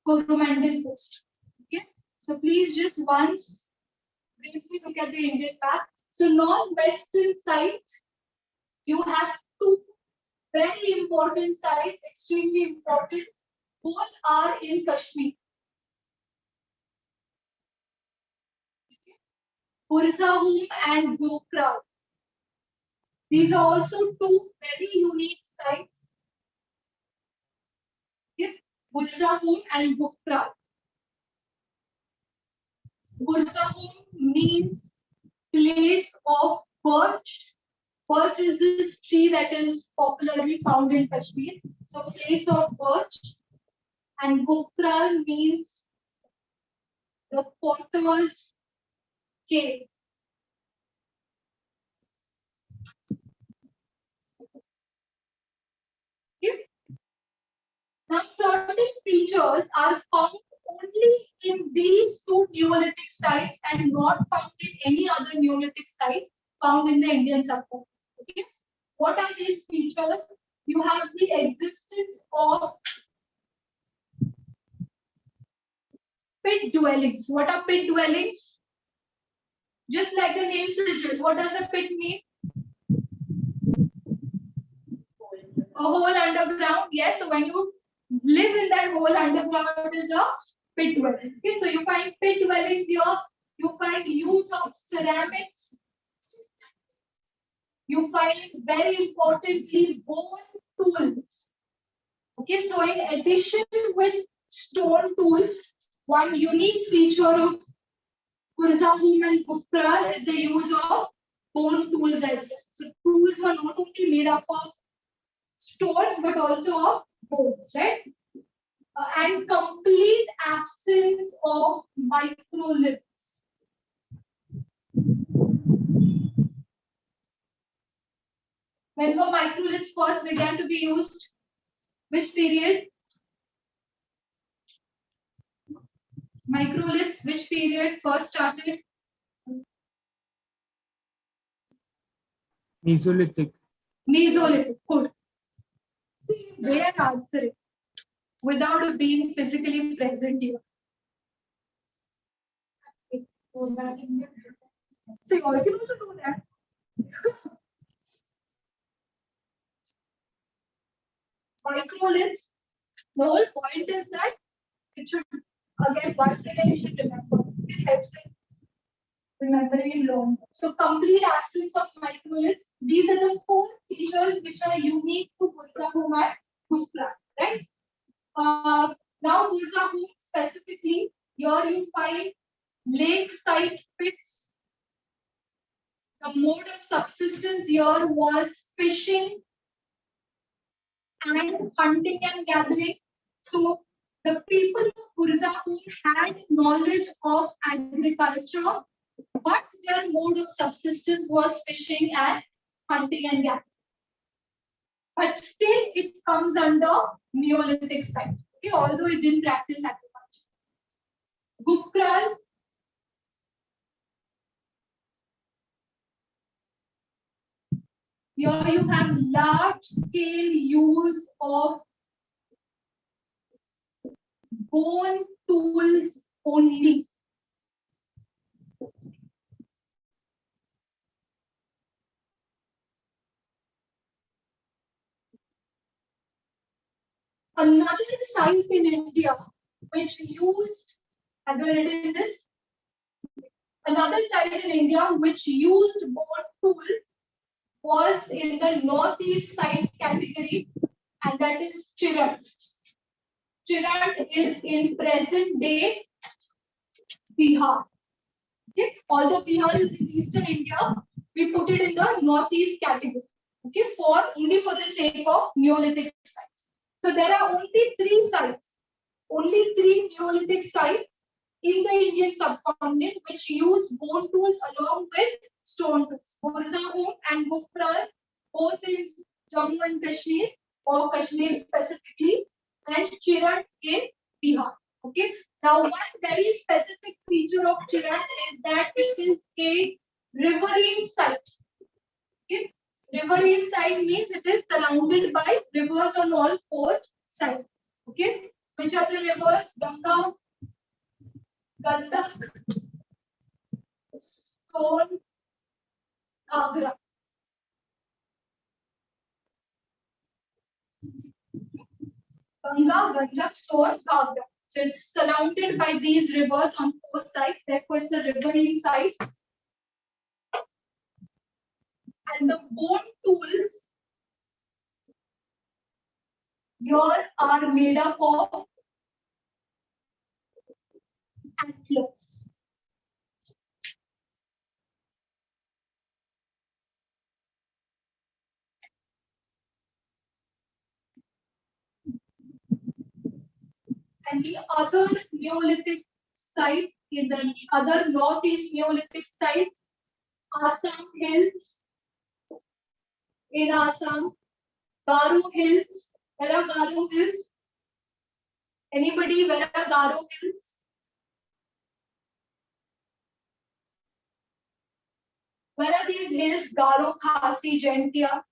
Coromandel coast. Okay? So please just once briefly look at the Indian map. So northwestern side, you have two very important sites, extremely important. Both are in Kashmir. 𝐼RZA and 𝐿𝐵. These are also two very unique sites. Okay. 𝐼RZA and 𝐿𝐵. 𝐼RZA means place of birch. Birch is this tree that is popularly found in Kashmir. So place of birch. And 𝐿𝐵 means the potter's cave. Okay. Now certain features are found only in these two Neolithic sites and not found in any other Neolithic site. found in the Indian subcontinent. Okay, what are these features? You have the existence of pit dwellings. What are pit dwellings? Just like the name suggests, what does a pit mean? A hole underground. Yes, so when you live in that hole underground, it is a pit dwelling. Okay, so you find pit dwellings here. You find use of ceramics. You find, very importantly, bone tools. Okay, so in addition with stone tools, one unique feature of 𝐼𝐸𝐝 and 𝐸𝐝𝐿 is the use of bone tools as well. So tools were not only made up of stones but also of bones, right? And complete absence of microliths. When were microliths first began to be used? Which period? Microliths, which period first started? Mesolithic. Mesolithic. Good. See, they are answering without being physically present here. See, or you can also do that. Microliths. The whole point is that it should, again, once again, you should remember. It helps in remembering long. So complete absence of microliths. These are the 4 features which are unique to 𝐻𝐸𝐝 and 𝐸𝐸𝐿, right? Now 𝐻𝐸𝐝 specifically, here you find lakeside pits. The mode of subsistence here was fishing and hunting and gathering. So the people of 𝐻𝐸𝐝 had knowledge of agriculture, but their mode of subsistence was fishing and hunting and gathering. But still, it comes under Neolithic site. Okay, although it didn't practice agriculture. 𝐸𝐸𝐝. Here you have large-scale use of bone tools only. Another site in India which used, have you written this? Another site in India which used bone tools was in the northeast site category, and that is Chirad. Chirad is in present day Bihar. Okay, although Bihar is in eastern India, we put it in the northeast category. Okay, only for the sake of Neolithic sites. So there are only 3 sites, only 3 Neolithic sites in the Indian subcontinent which use bone tools along with stone tools. 𝐻𝐸𝐝 and 𝐸𝐸𝐿, both in Jammu and Kashmir, or Kashmir specifically, and Chirad in Bihar. Okay. Now, one very specific feature of Chirad is that it is a riverine site. Okay. Riverine site means it is surrounded by rivers on all 4 sides. Okay. Which are the rivers? Ganga, Gandak, Son, Ghagra. Ganga, Gandak, Son, Ghagra. So it's surrounded by these rivers on 4 sides. Therefore, it's a riverine site. And the bone tools here are made up of antlers. And the other Neolithic sites, in the other northeast Neolithic sites, Assam Hills, in Assam, Garo Hills. Where are Garo Hills? Anybody, where are Garo Hills? Where are these hills 𝐼𝐸 𝐻𝐸 𝐮𝐸𝐝,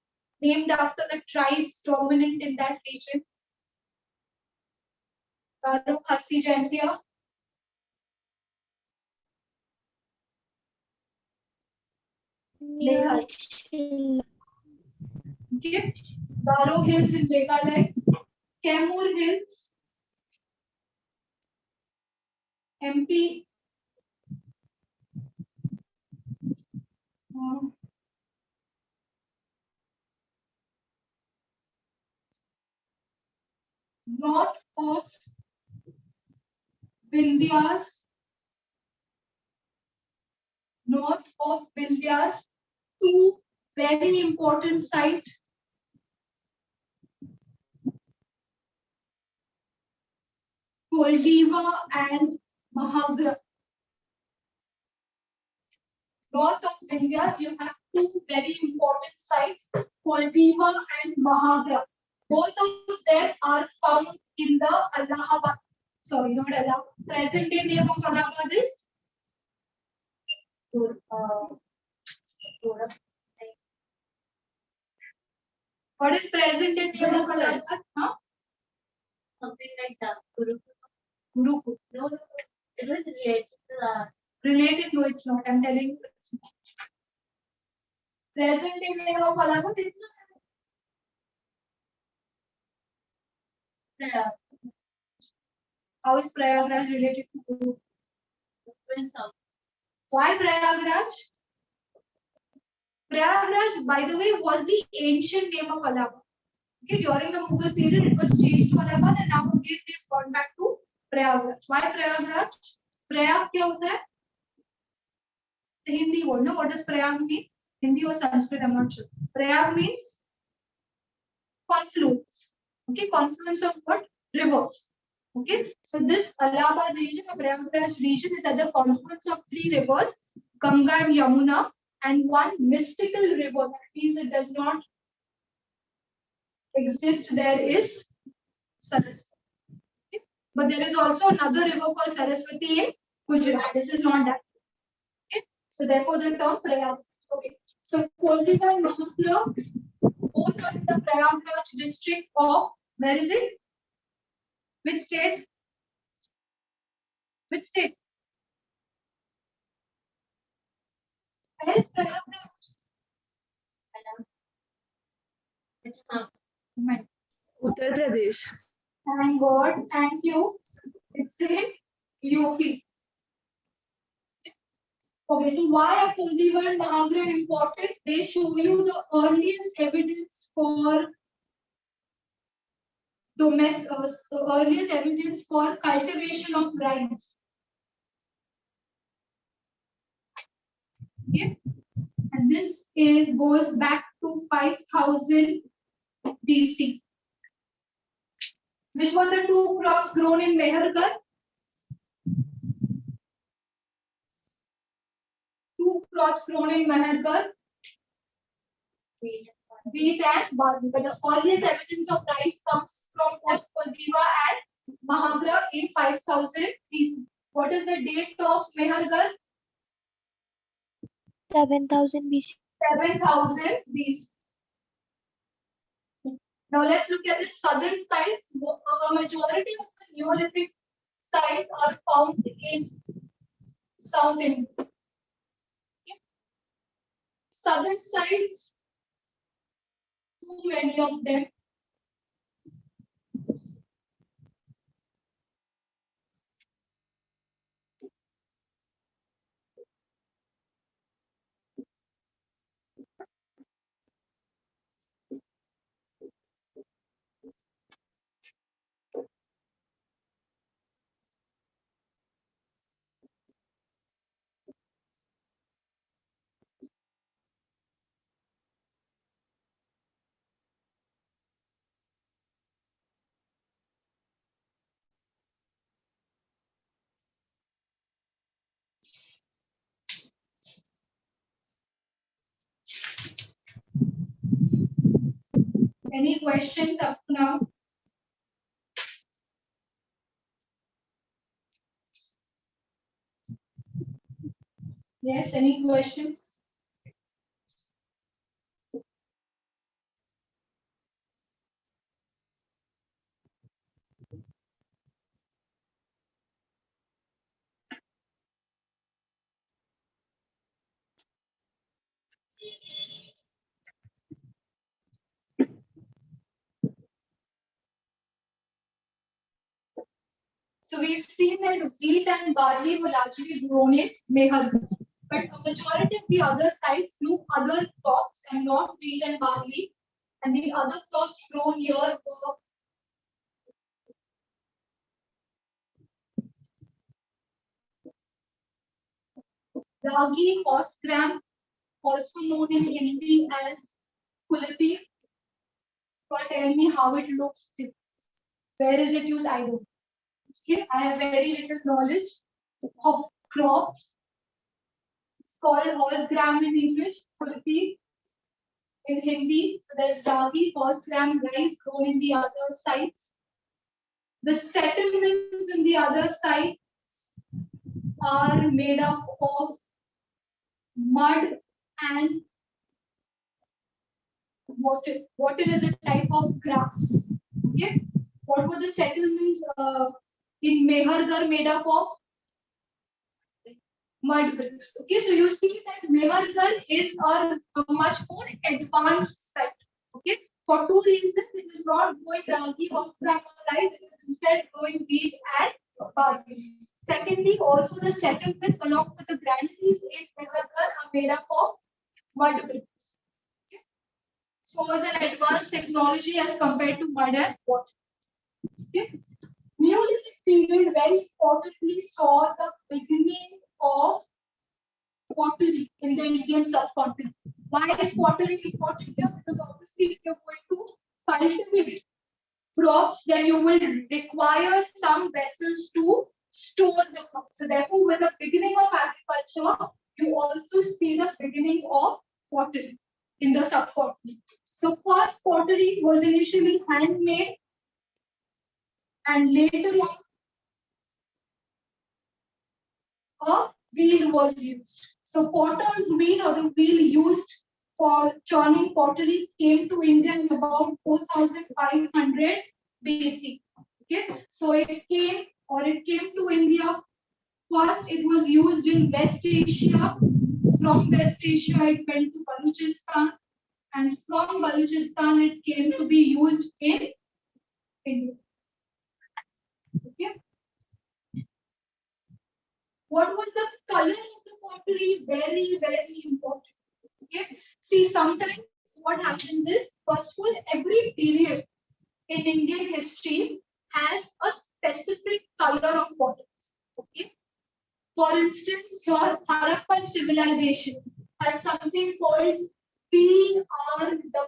named after the tribes dominant in that region. 𝐼𝐸 𝐻𝐸 𝐮𝐸𝐝. Meghal. Okay. Garo Hills in Meghalaya. Kaimur Hills, MP. North of Vindhyas. North of Vindhyas. Two very important sites. 𝐭𝐤𝐝 and Mahagra. North of Vindhyas, you have two very important sites, 𝐭𝐤𝐝 and Mahagra. Both of them are found in the Allahabad. Sorry, not Allahabad. Present day name of Allahabad is what is present day name of Allahabad? Huh? Something like that. Gurukul. No, it was related to the Related? No, it's not. I'm telling you. It's not. Present day name of Allahabad is prayer. how is Prayagraj related to Gurukul? Why Prayagraj? Prayagraj, by the way, was the ancient name of Allahabad. Okay, during the Mughal period, it was changed to Allahabad, and now again they've gone back to Prayagraj. Why Prayagraj? Prayag क्या होता है? Hindi word. No, what does Prayag mean? Hindi or Sanskrit? I'm not sure. Prayag means confluence. Okay, confluence of what? Rivers. Okay, so this Allahabad region or Prayagraj region is at the confluence of three rivers, Ganga and Yamuna, and one mystical river. That means it does not exist. There is Saraswati. Okay? But there is also another river called Saraswati in Gujarat. This is not that. Okay, so therefore the term Prayag. Okay, so 𝐭𝐤𝐝 and Mahagra both are in the Prayagraj district of, where is it? Which state? Which state? Where is Prayagraj? Uttar Pradesh. Thank God. Thank you. It's in UP. Okay, so why are 𝐭𝐤𝐝 and Mahagra important? They show you the earliest evidence for earliest evidence for cultivation of rice. Okay, and this goes back to 5000 BC. Which were the two crops grown in Mehergarh? Two crops grown in Mehergarh, wheat and barley. But the earliest evidence of rice comes from both 𝐭𝐤𝐝 and Mahagra in 5000 BC. What is the date of Mehergarh? 7000 BC. 7000 BC. Now let's look at the southern sites. A majority of the Neolithic sites are found in South India. Okay. Southern sites, too many of them. Any questions up to now? Yes, any questions? So we've seen that wheat and barley were largely grown in Mehergarh, but a majority of the other sites grew other crops and not wheat and barley. And the other crops grown here were ragi, horse gram, also known in Hindi as kulati. Tell me how it looks. Where is it used? I don't know. Okay, I have very little knowledge of crops. It's called horse gram in English, kulati in Hindi. So there's ragi, horse gram, rice grown in the other sites. The settlements in the other sites are made up of mud and wattle. Wattle is a type of grass. Okay. What were the settlements in Mehergarh made up of? Mud bricks. Okay, so you see that Mehergarh is a much more advanced site. Okay, for two reasons: it is not growing ragi, horse gram, or rice; it is instead growing wheat and barley. Secondly, also the settlements along with the granaries in Mehergarh are made up of mud bricks. Okay? So it was an advanced technology as compared to mud and water. Okay. Neolithic period very importantly saw the beginning of pottery in the Indian subcontinent. Why is pottery important here? Because obviously if you're going to cultivate crops, then you will require some vessels to store the crops. So therefore, with the beginning of agriculture, you also see the beginning of pottery in the subcontinent. So first pottery was initially handmade, and later on a wheel was used. So potter's wheel, or the wheel used for churning pottery, came to India in about 4500 BC. Okay, so it came to India first. It was used in West Asia. From West Asia, it went to Balochistan, and from Balochistan, it came to be used in India. Okay. What was the color of the pottery? Very, very important. Okay. See, sometimes what happens is, first of all, every period in Indian history has a specific color of pottery. Okay. For instance, your Harappan civilization has something called BRW.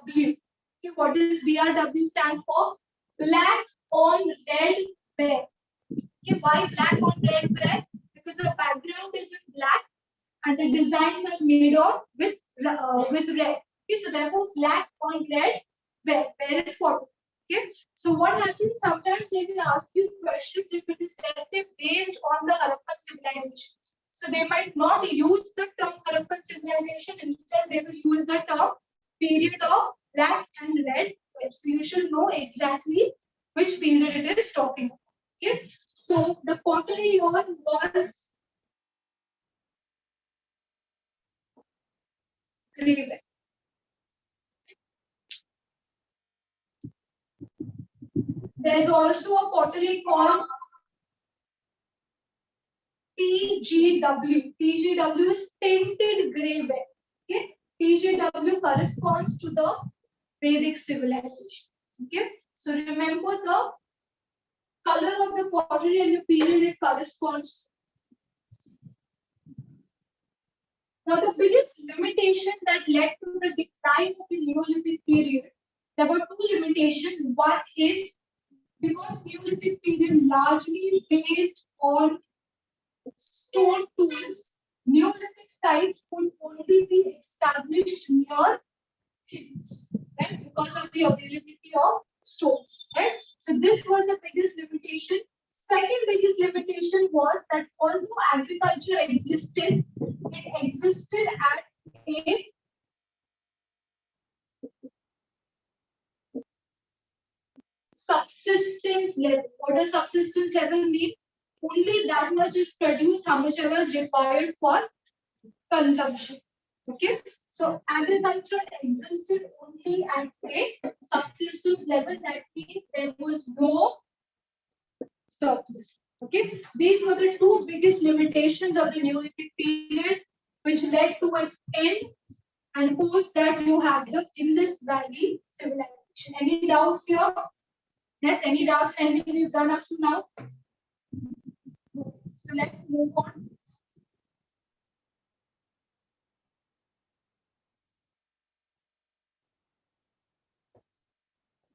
Okay, what does BRW stand for? Black on red ware. Okay, why black on red ware? Because the background is in black and the designs are made on with red. Okay, so therefore black on red where is pottery. Okay, so what happens? Sometimes they will ask you questions if it is, let's say, based on the Harappan civilization. So they might not use the term Harappan civilization. Instead, they will use the term period of black and red. So you should know exactly which period it is talking about. Okay, so the pottery was grave. There's also a pottery called PGW. PGW is painted grey ware. Okay, PGW corresponds to the Vedic civilization. Okay, so remember the color of the pottery and the period it corresponds. Now, the biggest limitation that led to the decline of the Neolithic period, there were two limitations. One is because Neolithic period largely based on stone tools, Neolithic sites could only be established near hills, right? Because of the availability of stones, right? So this was the biggest limitation. Second biggest limitation was that although agriculture existed, it existed at a subsistence level. What does subsistence level mean? Only that much is produced, how much ever is required for consumption. Okay, so agriculture existed only at a subsistence level. That means there was no surplus. Okay, these were the two biggest limitations of the Neolithic period, which led to its end. And post that you have the Indus Valley civilization. Any doubts here? Yes, any doubts? Anything we've done up to now? So let's move on.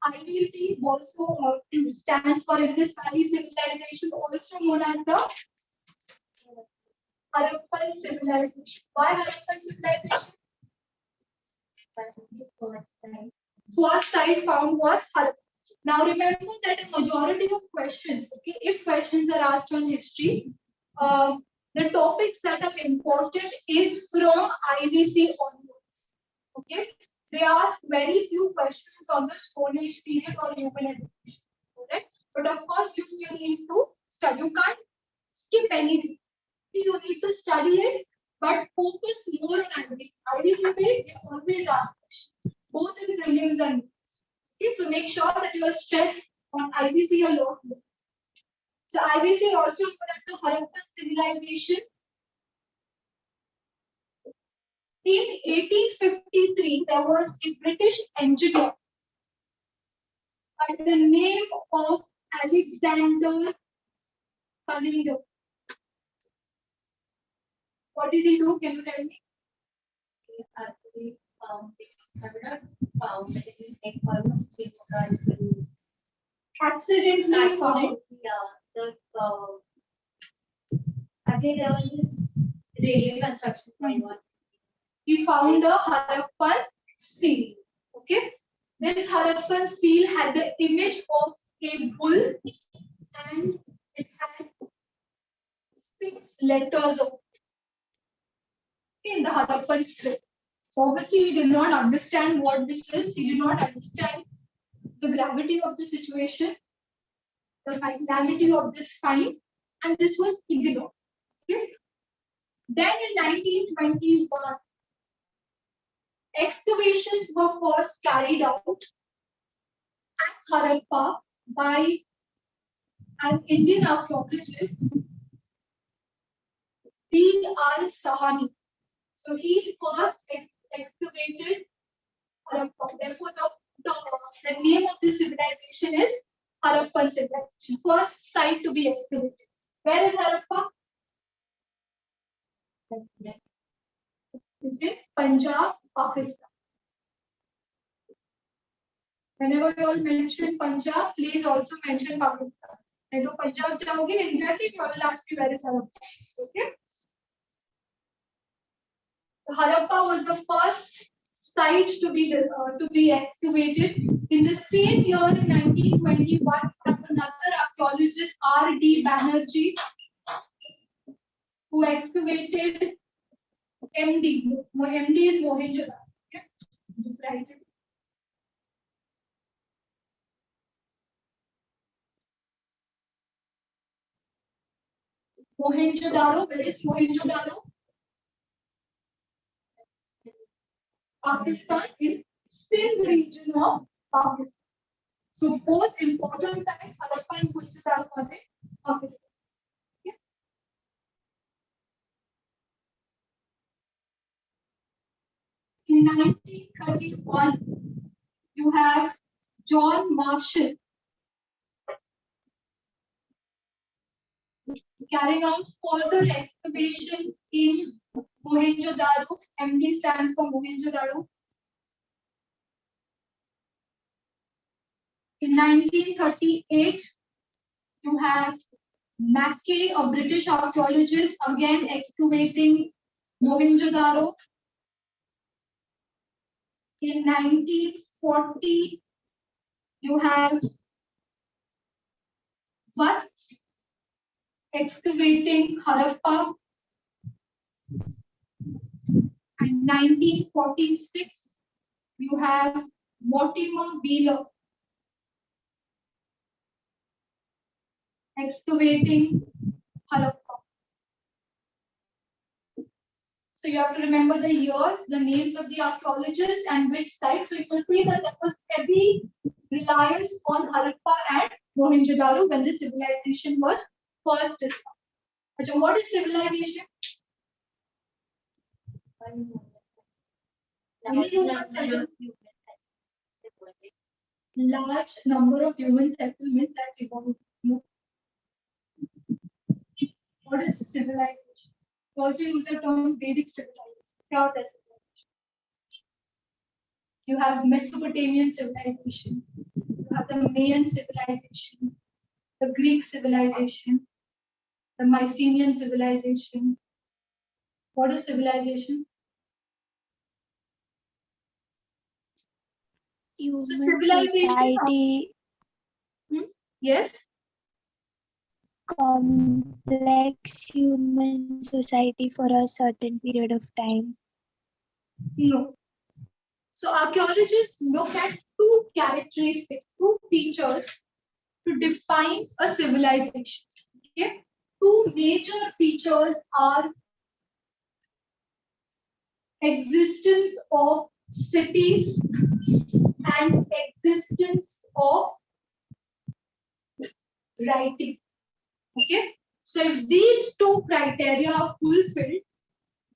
IVC also stands for Indus Valley Civilization, also known as the Harappan Civilization. Why Harappan Civilization? First site found was Harappan. Now remember that a majority of questions, okay, if questions are asked on history, the topics that are important is from IVC onwards. Okay, they ask very few questions on the Stone Age period or human evolution. Correct, but of course you still need to study. You can't skip anything. You need to study it, but focus more on IVC. IVC they always ask questions, both in prelims and mains. Okay, so make sure that you are stressed on IVC a lot more. So IVC also known as the Harappan civilization. In 1853, there was a British engineer by the name of Alexander Cunningham. What did he do? Can you tell me? He actually I would not found that it will take almost 3 to Accidentally found. actually there was this railway construction going on. He found the Harappan seal. Okay, this Harappan seal had the image of a bull and it had 6 letters of in the Harappan script. So obviously he did not understand what this is. He did not understand the gravity of the situation, the finality of this find, and this was ignored. Okay? Then in 1921, excavations were first carried out at Harappa by an Indian archaeologist, 𝐷𝐼 So he first excavated Harappa. Therefore, the name of this civilization is Harappan civilization. First site to be excavated. Where is Harappa? Is it Punjab, Pakistan? Whenever you all mention Punjab, please also mention Pakistan. And to Punjab jaoge, India ke you will ask you where is Harappa. Okay. So Harappa was the first site to be excavated. In the same year, in 1921, another archaeologist, 𝐷 Banerjee, who excavated MD. MD is Mohenjo-daro. Okay, just write it. Mohenjo-daro. Where is Mohenjo-daro? Pakistan, in Sindh region of Pakistan. So both important sites, Harappa and Mohenjo-daro, are in Pakistan. Okay. In 1931, you have John Marshall carrying out further excavations in Mohenjo-daro. MD stands for Mohenjo-daro. In 1938, you have Mackay, a British archaeologist, again excavating Mohenjo-daro. In 1940, you have Watts excavating Harappa. And 1946, you have Mortimer Wheeler excavating Harappa. So you have to remember the years, the names of the archaeologists, and which site. So you will see that there was heavy reliance on Harappa and Mohenjo-daro when the civilization was first established. So what is civilization? Large number of human settlements that evolved. What is civilization? Also use the term Vedic civilization. Pure civilization. You have Mesopotamian civilization. You have the Mayan civilization, the Greek civilization, the Mycenaean civilization. What is civilization? Human So civilization. society, Yes. complex human society for a certain period of time. No. So archaeologists look at two characteristics, two features to define a civilization. Okay. Two major features are existence of cities and existence of writing. Okay. So if these two criteria are fulfilled,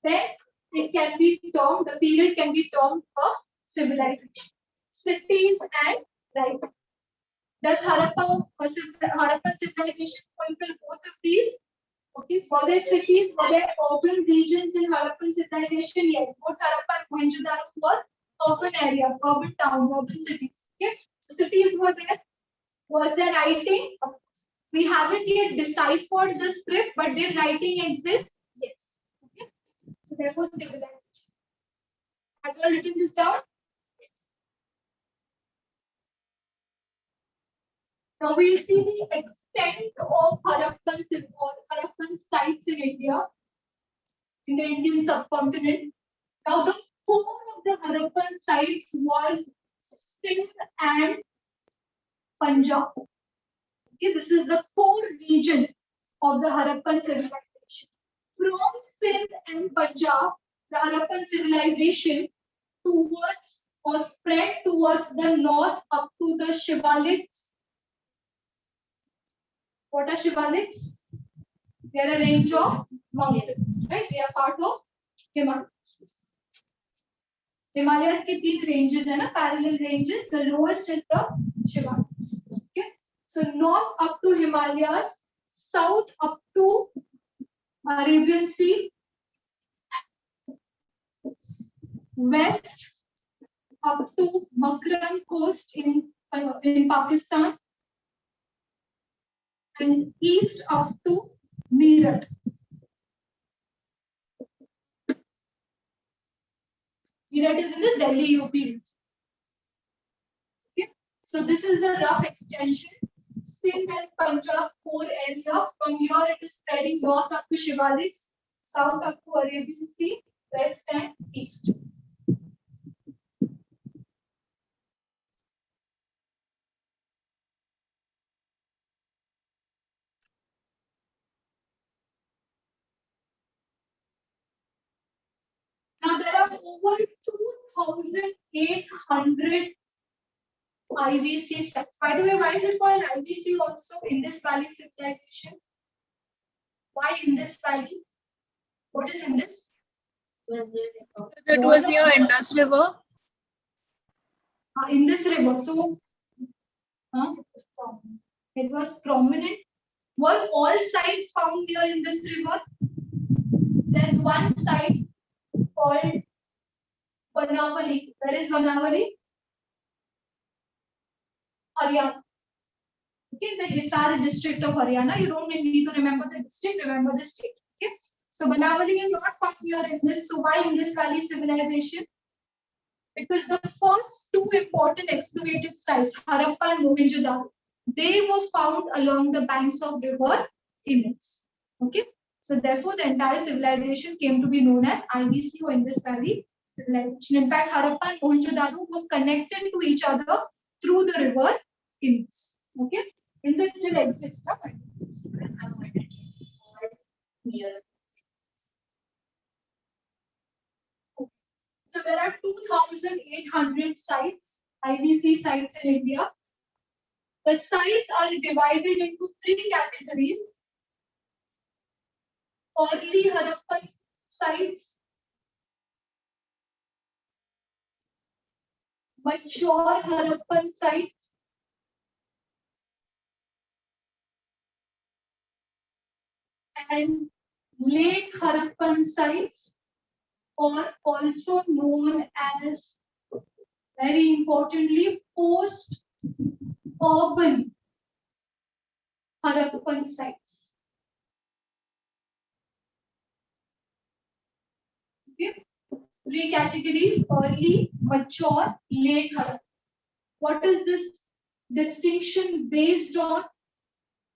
then it can be termed, the period can be termed of civilization. Cities and writing. Does Harappan civilization fulfill both of these? Okay, were there cities, were there urban regions in Harappan civilization? Yes, both Harappa and Mohenjo-daro were urban areas, urban towns, urban cities. Okay, cities were there. Was there writing? Of course. We haven't yet deciphered the script, but did writing exist? Yes. Okay, so therefore civilization. Have you all written this down? Now we'll see the extent of Harappan sites in India, in the Indian subcontinent. Now the core of the Harappan sites was Sindh and Punjab. Okay, this is the core region of the Harappan civilization. From Sindh and Punjab, the Harappan civilization towards or spread towards the north up to the Shivaliks. What are Shivaliks? They are a range of mountains, right? They are part of Himalayas. Himalayas के तीन ranges है ना, parallel ranges. The lowest is the Shivaliks. Okay. So north up to Himalayas, south up to Arabian Sea, west up to Makran coast in Pakistan, and east up to Meerut. Meerut is in the Delhi UP region. Okay. So this is a rough extension. Sindh and Punjab core area. From here it is spreading north up to Shivaliks, south up to Arabian Sea, west and east. Now there are over 2,800 IVC sites. By the way, why is it called IVC also? Indus Valley Civilization. Why Indus Valley? What is Indus? It was near Indus River. Indus River. So, it was prominent. Were all sites found here in this river? There's one site called Banavali. Where is Banavali? Haryana. Okay, the Hisar district of Haryana. You don't need to remember the district, remember the state. Okay, so Banavali is not found here in this. So why Indus Valley Civilization? Because the first two important excavated sites, Harappa and Mohenjo-daro, they were found along the banks of river Indus. Okay, so therefore the entire civilization came to be known as IVC or Indus Valley Civilization. In fact, Harappa and Mohenjo-daro were connected to each other through the river Indus. Okay, Indus still exists. So there are 2,800 sites, IVC sites in India. The sites are divided into three categories. Early Harappan sites, mature Harappan sites, and late Harappan sites, or also known as, very importantly, post-urban Harappan sites. Okay. Three categories: early, mature, late Harappan. What is this distinction based on?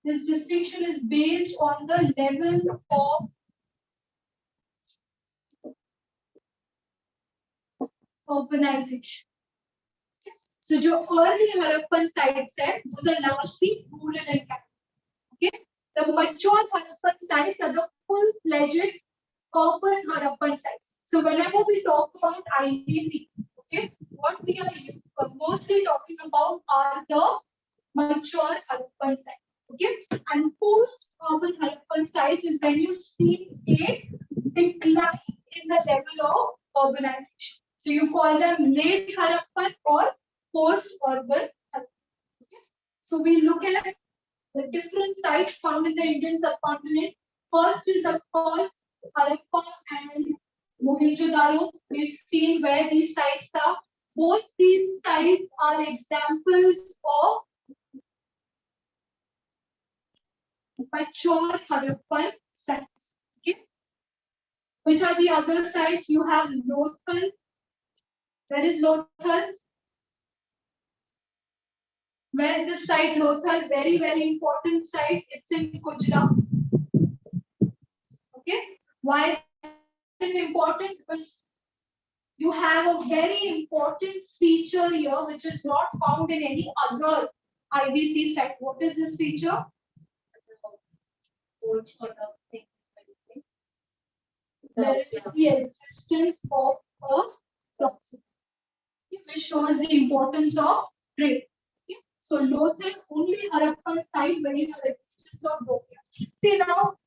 This distinction is based on the level of urbanization. So, जो early Harappan sites है, those are largely rural and capital. Okay, the mature Harappan sites are the full-fledged urban Harappan sites. So, whenever we talk about IVC, okay, what we are mostly talking about are the mature Harappan sites. Okay, and post-urban Harappan sites is when you see a decline in the level of urbanization. So you call them late Harappan or post-urban Harappan. Okay. So we look at the different sites found in the Indian subcontinent. First is, of course, Harappa and Mohenjo-daro. We've seen where these sites are. Both these sites are examples of mature Harappan sites. Okay. Which are the other sites? You have Lothal. Where is Lothal? Where is this site, Lothal? Very, very important site. It's in Gujarat. Okay. Why is it important? Because you have a very important feature here which is not found in any other IVC site. What is this feature? Old sort of thing. There is the existence of a document, which shows the importance of trade. Okay. So Lothal, only Harappan site where you have existence of document. See now,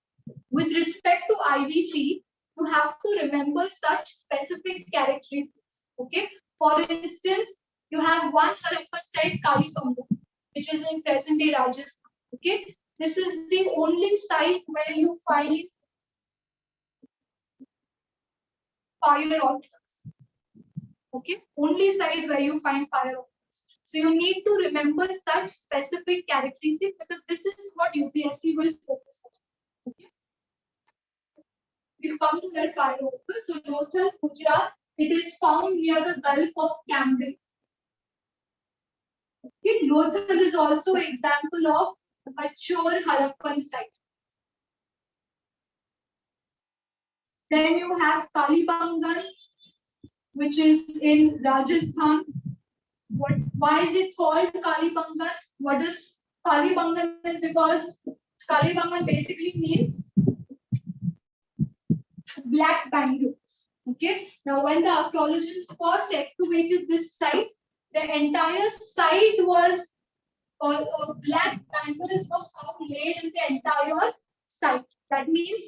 with respect to IVC, you have to remember such specific characteristics. Okay. For instance, you have one Harappan site, Kalibanga, which is in present-day Rajasthan. Okay. This is the only site where you find fire altars. Okay, only site where you find fire altars. So you need to remember such specific characteristics because this is what UPSC will focus on. Okay. We come to that fire altar. So Lothal, Gujarat, it is found near the Gulf of Cambridge. Okay, Lothal is also an example of mature Harappan site. Then you have Kalibangan, which is in Rajasthan. Why is it called Kalibangan? What is Kalibangan is because Kalibangan basically means black bangles. Okay. Now, when the archaeologists first excavated this site, the entire site was black bangles were found laid in the entire site. That means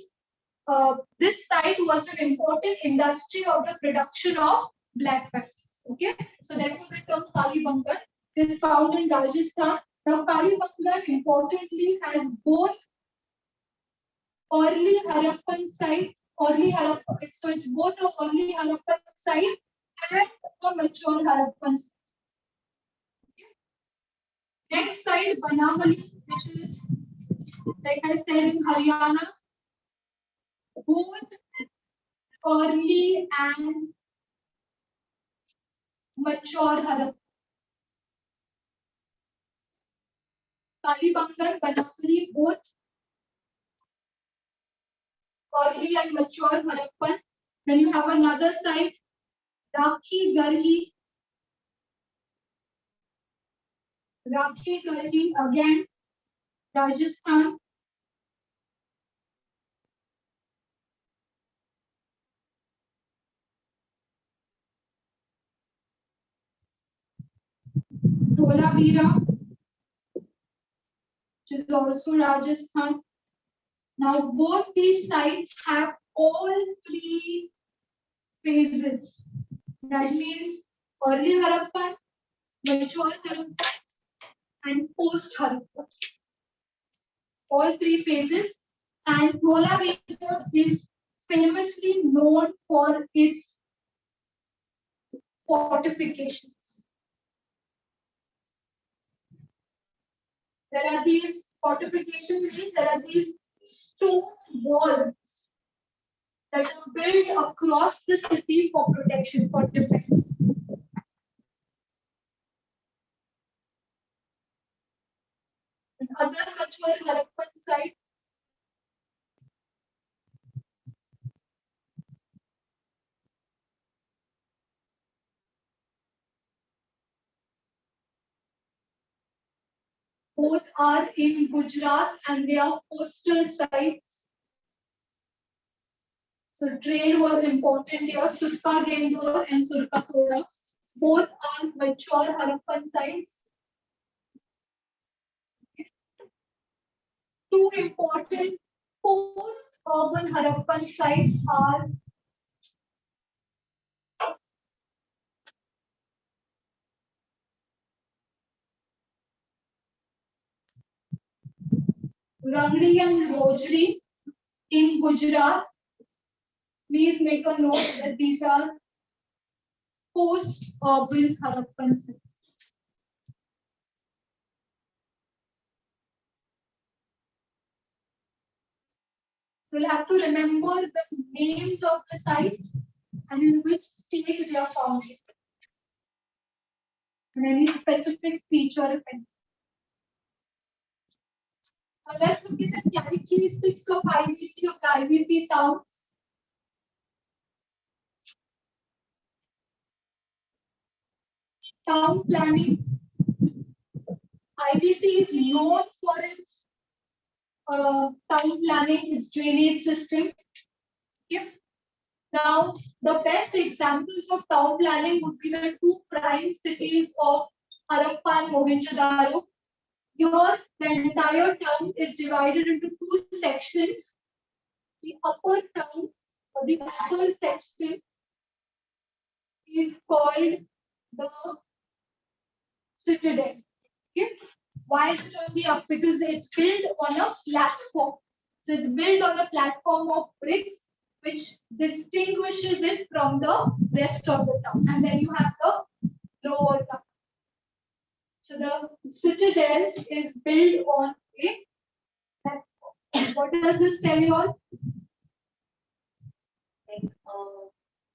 this site was an important industry of the production of black bangles. Okay, so therefore the term Kalibangan is found in Rajasthan. Now Kalibangan importantly has both early Harappan site, so it's both an early Harappan site and a mature Harappan site. Okay. Next site, Banamali, which is, like I said, in Haryana. Both early and mature Harappan. Kalibangan, Banamali, both early and mature Harappan. Then you have another site, 𝐟𝐨𝐥𝐿, again, Rajasthan. Dholavira, which is also Rajasthan. Now both these sites have all three phases. That means early Harappan, mature Harappan, and post Harappan. All three phases. And Dholavira is famously known for its fortifications. There are these fortifications, there are these stone walls that are built across the city for protection, for defense. And other mature Harappan sites, both are in Gujarat and they are coastal sites. So trade was important here. Surka Gendur and Surka Toda. Both are mature Harappan sites. Two important post-urban Harappan sites are Rangdi and Rojri in Gujarat. Please make a note that these are post-urban Harappan sites. So you'll have to remember the names of the sites and in which state they are found in. And any specific feature, if any. Now let's look at the characteristics of IVC, of the IVC towns. Town planning. IVC is known for its town planning, its drainage system. Okay. Now, the best examples of town planning would be the two prime cities of Harappa and Mohenjo-daro. Here, the entire town is divided into two sections. The upper town, or the upper section, is called the citadel. Okay? Why is it on the up? Because it's built on a platform. So it's built on a platform of bricks, which distinguishes it from the rest of the town. And then you have the lower town. So the citadel is built on a platform. What does this tell you all? Like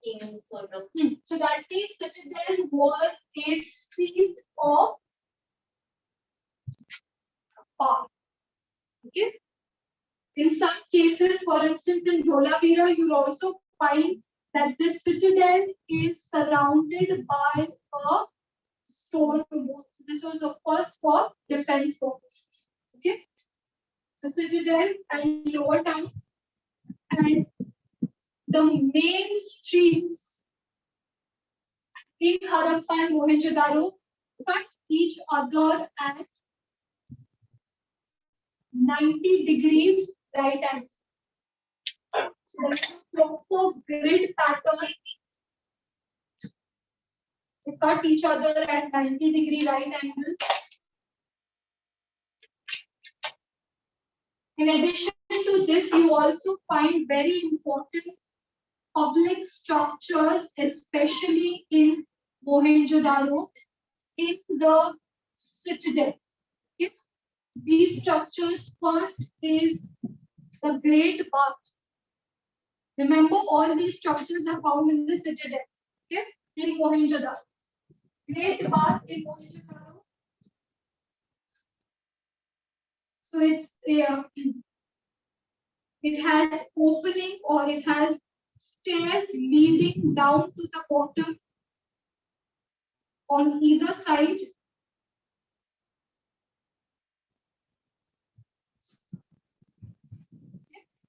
king sort of. So that means citadel was a seat of power. Okay. In some cases, for instance, in Dholavira, you'll also find that this citadel is surrounded by a stone wall. So this was, of course, for defense purposes. Okay. The citadel and lower town, and the main streets in Harappa and Mohenjo-daro cut each other at 90 degrees right angle. So there is a proper grid pattern. They cut each other at 90-degree right angle. In addition to this, you also find very important public structures, especially in Mohenjo-daro, in the citadel. Okay? These structures, first is the Great Bath. Remember, all these structures are found in the citadel. Okay? In Mohenjo-daro. Great Bath in Mohenjo-daro. So it has opening, or it has stairs leading down to the bottom on either side.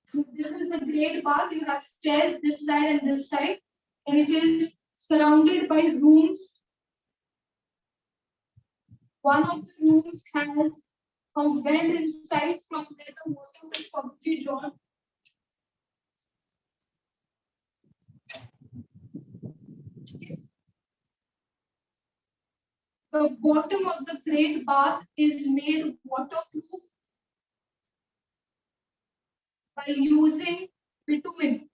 So this is a Great Bath. You have stairs this side and this side, and it is surrounded by rooms. One of the rooms has a well inside from where the water was probably drawn. The bottom of the great bath is made waterproof by using bitumen.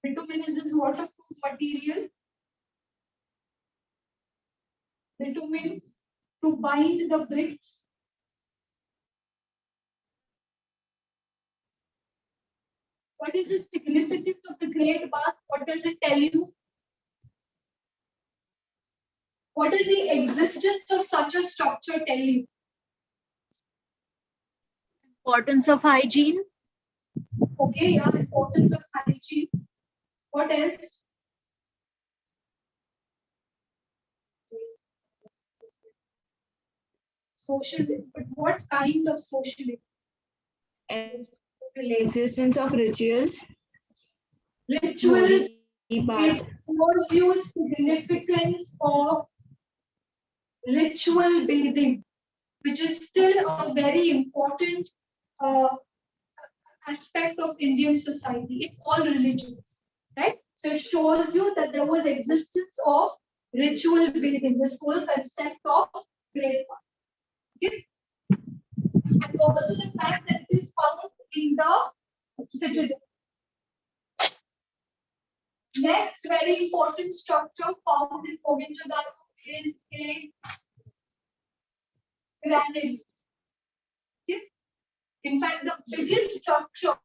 Bitumen is this waterproof material. Bitumen to bind the bricks. What is the significance of the great bath? What does it tell you? What does the existence of such a structure tell you? Importance of hygiene. Okay, yeah, importance of hygiene. What else? Social, but what kind of social? Existence of rituals. Rituals. Bath. It shows you significance of ritual bathing, which is still a very important aspect of Indian society in all religions, right? So it shows you that there was existence of ritual bathing, this whole concept of great bath. Okay? And also the fact that it is found in the citadel. Next very important structure found in 𝐭𝐤𝐝𝐻 is a granary. Okay? In fact, the biggest structure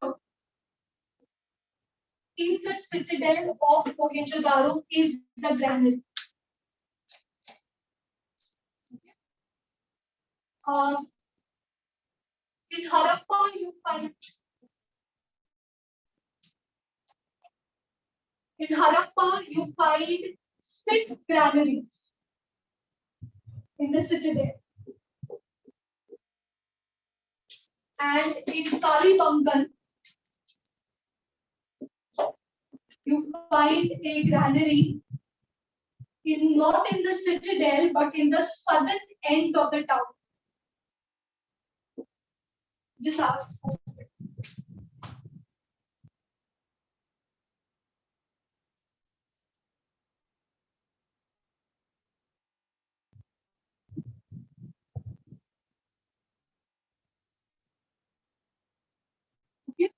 in the citadel of 𝐭𝐤𝐝𝐻 is the granary. In Harappa, you find six granaries in the citadel. And in Kalibangan, you find a granary not in the citadel, but in the southern end of the town. Just ask. Okay.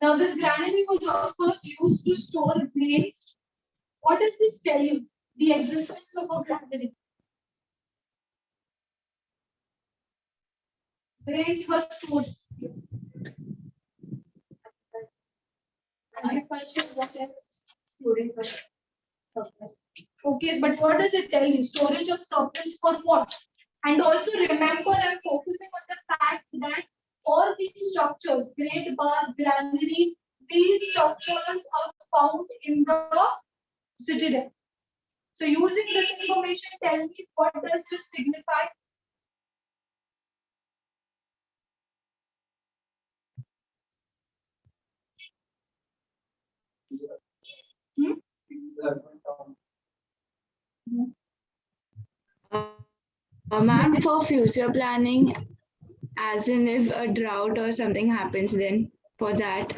Now, this granary was of course used to store grains. What does this tell you? The existence of a granary. Grains were stored. Agriculture, what else? Storing for surplus. Okay, but what does it tell you? Storage of surplus for what? And also remember, I'm focusing on the fact that all these structures, great bath, granary, these structures are found in the citadel. So using this information, tell me what does this signify? A map for future planning, as in if a drought or something happens, then for that.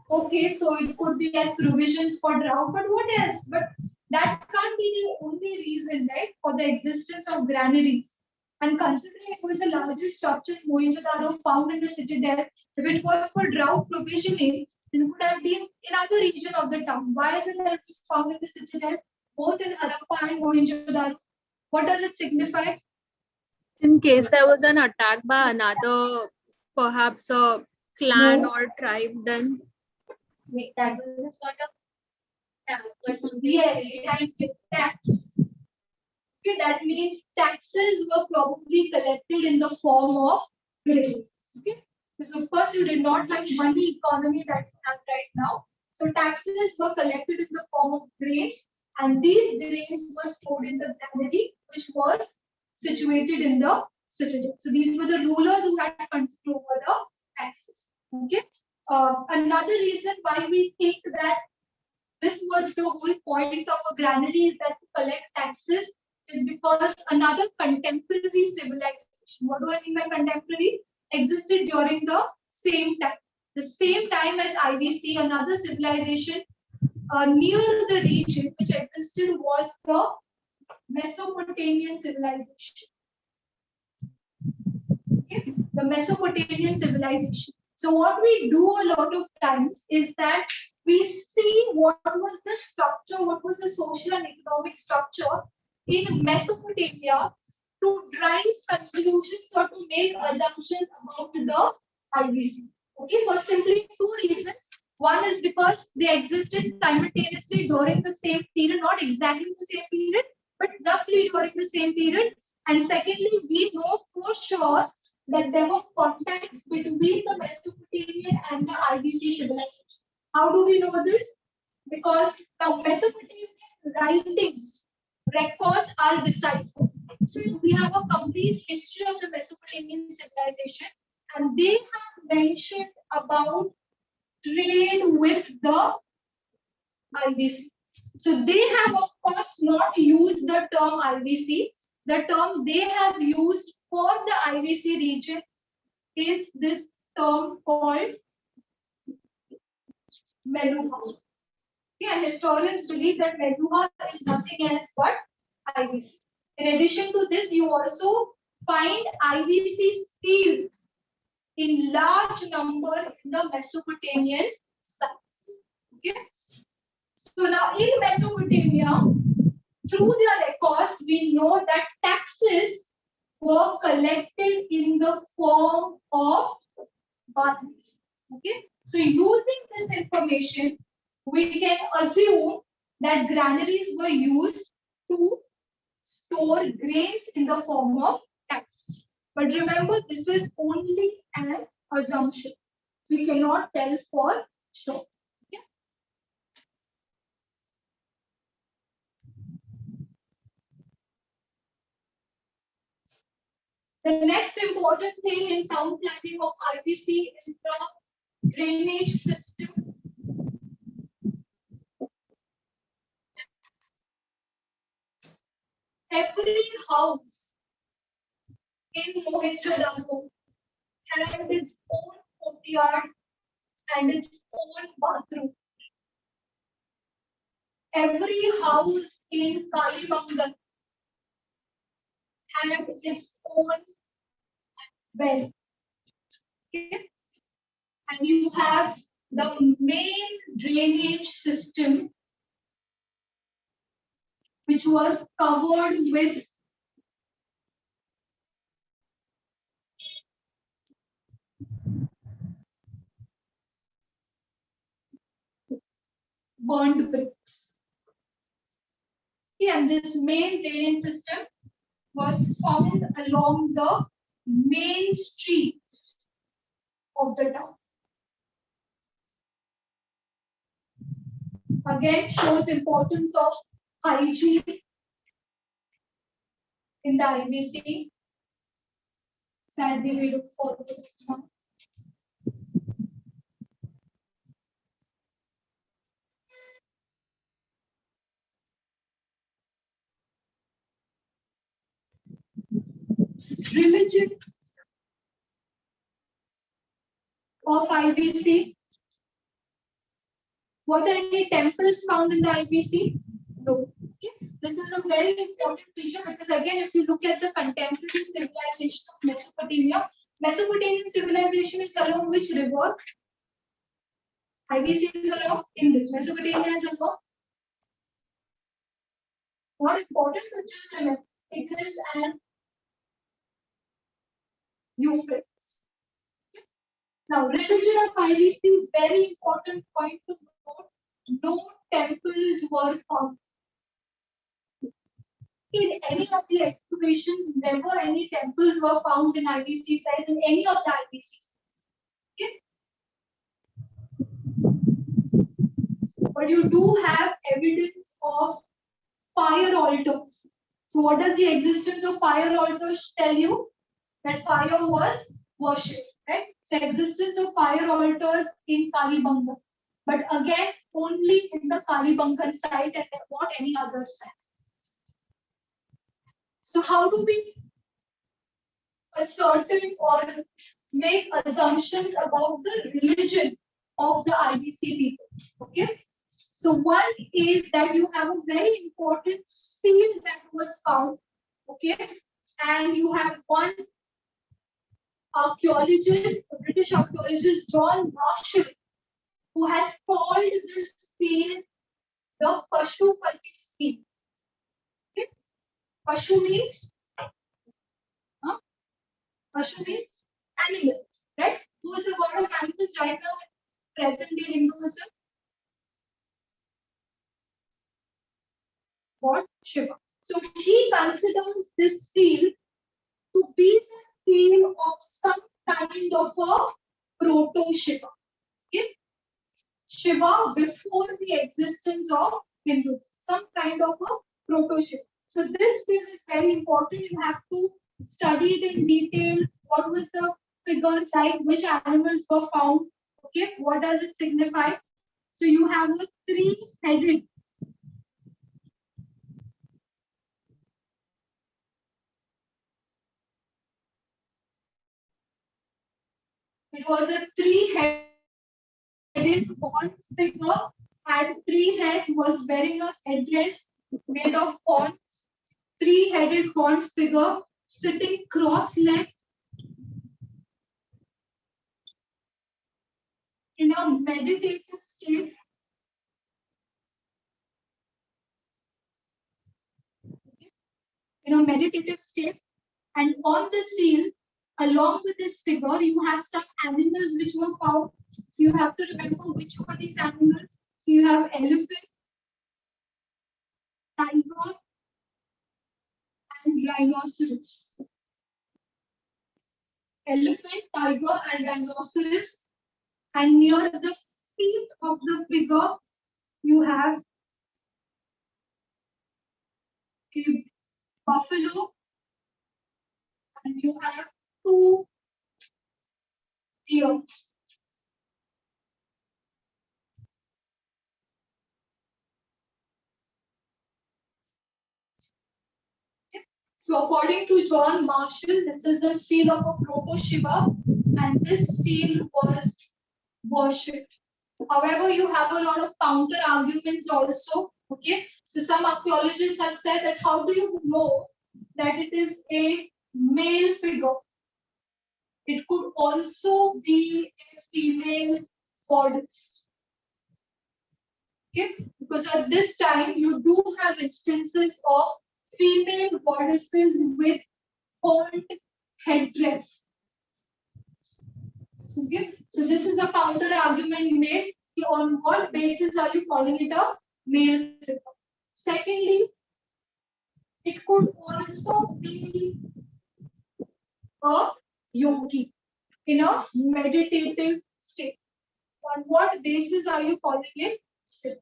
Okay, so it could be as provisions for drought, but what else? But that can't be the only reason, right, for the existence of granaries. And considering it was the largest structure in 𝐭𝐤𝐝𝐻 found in the citadel, if it was for drought provisioning, it could have been in other region of the town. Why is it that it was found in the citadel, both in Harappa and 𝐭𝐤𝐝𝐻? What does it signify? In case there was an attack by another, perhaps a clan or tribe, then That was sort of Yes, thank you. Tax. Okay, that means taxes were probably collected in the form of grains. Okay, so of course you did not have money economy that we have right now. So taxes were collected in the form of grains, and these grains were stored in the granary, which was situated in the citadel. So these were the rulers who had control over the taxes. Okay. Another reason why we think that this was the whole point of a granary, is that to collect taxes, is because another contemporary civilization, what do I mean by contemporary, existed during the same time. The same time as IBC, another civilization near the region which existed was the Mesopotamian civilization. Okay? The Mesopotamian civilization. So what we do a lot of times is that we see what was the structure, what was the social and economic structure in Mesopotamia to drive conclusions or to make assumptions about the IBC. Okay, for simply two reasons. One is because they existed simultaneously during the same period, not exactly the same period, but roughly during the same period. And secondly, we know for sure that there were contacts between the Mesopotamian and the IBC civilization. How do we know this? Because the Mesopotamian writings, records are deciphered. So we have a complete history of the Mesopotamian civilization, and they have mentioned about trade with the IBC. So they have, of course, not used the term IBC. The term they have used for the IBC region is this term called Meluha. Okay, and historians believe that Meluha is nothing else but IBC. In addition to this, you also find IBC seals in large number in the Mesopotamian sites. Okay. So now in Mesopotamia, through their records, we know that taxes were collected in the form of money. Okay. So using this information, we can assume that granaries were used to store grains in the form of taxes. But remember, this is only an assumption. We cannot tell for sure. Okay? The next important thing in town planning of IBC is the drainage system. Every house in Mohenjo-daro had its own courtyard and its own bathroom. Every house in Kalimangal had its own well. Okay? And you have the main drainage system, which was covered with burned bricks. Okay, and this main drainage system was found along the main streets of the town. Again, shows importance of hygiene in the IBC. Sadly, we look forward to it now. Religion of IBC. Were there any temples found in the IBC? No. Okay. This is a very important feature because again, if you look at the contemporary civilization of Mesopotamia, Mesopotamian civilization is along which river? IBC is along in this. Mesopotamia is along. Not important, but just remember Tigris and Euphrates. Now, religion of IBC, very important point to note. No temples were found. In any of the excavations, never any temples were found in IBC sites, in any of the IBC sites. Okay? But you do have evidence of fire altars. So what does the existence of fire altars tell you? That fire was worshipped, right? So existence of fire altars in Kalibangan. But again, only in the Kalibangan site and not any other site. So how do we ascertain or make assumptions about the religion of the IBC people? Okay. So one is that you have a very important seal that was found. Okay. And you have one archaeologist, a British archaeologist, John Marshall, who has called this seal the Pashupati seal. Okay. Pashu means, Pashu means animals, right? Who is the god of animals right now in present day Hinduism? God Shiva. So he considers this seal to be the seal of some kind of a proto-Shiva. Okay? Shiva before the existence of Hindus, some kind of a proto-Shiva. So this seal is very important. You have to study it in detail. What was the figure like? Which animals were found? Okay, what does it signify? So you have a three-headed. It was a three-headed horn figure, had three heads, was wearing a headdress made of horns. Three-headed horn figure sitting cross-legged in a meditative state. In a meditative state, and on the seal, along with this figure, you have some animals which were found. So you have to remember which were these animals. So you have elephant, tiger, and rhinoceros. Elephant, tiger, and rhinoceros. And near the feet of the figure, you have a buffalo, and you have two deers. So according to John Marshall, this is the seal of a proto-Shiva, and this seal was worshipped. However, you have a lot of counter arguments also. Okay, so some archaeologists have said that how do you know that it is a male figure? It could also be a female goddess. Okay, because at this time you do have instances of female goddesses with horned headdress. Okay, so this is a counter argument made. On what basis are you calling it a male figure? Secondly, it could also be a yogi in a meditative state. On what basis are you calling it? Okay.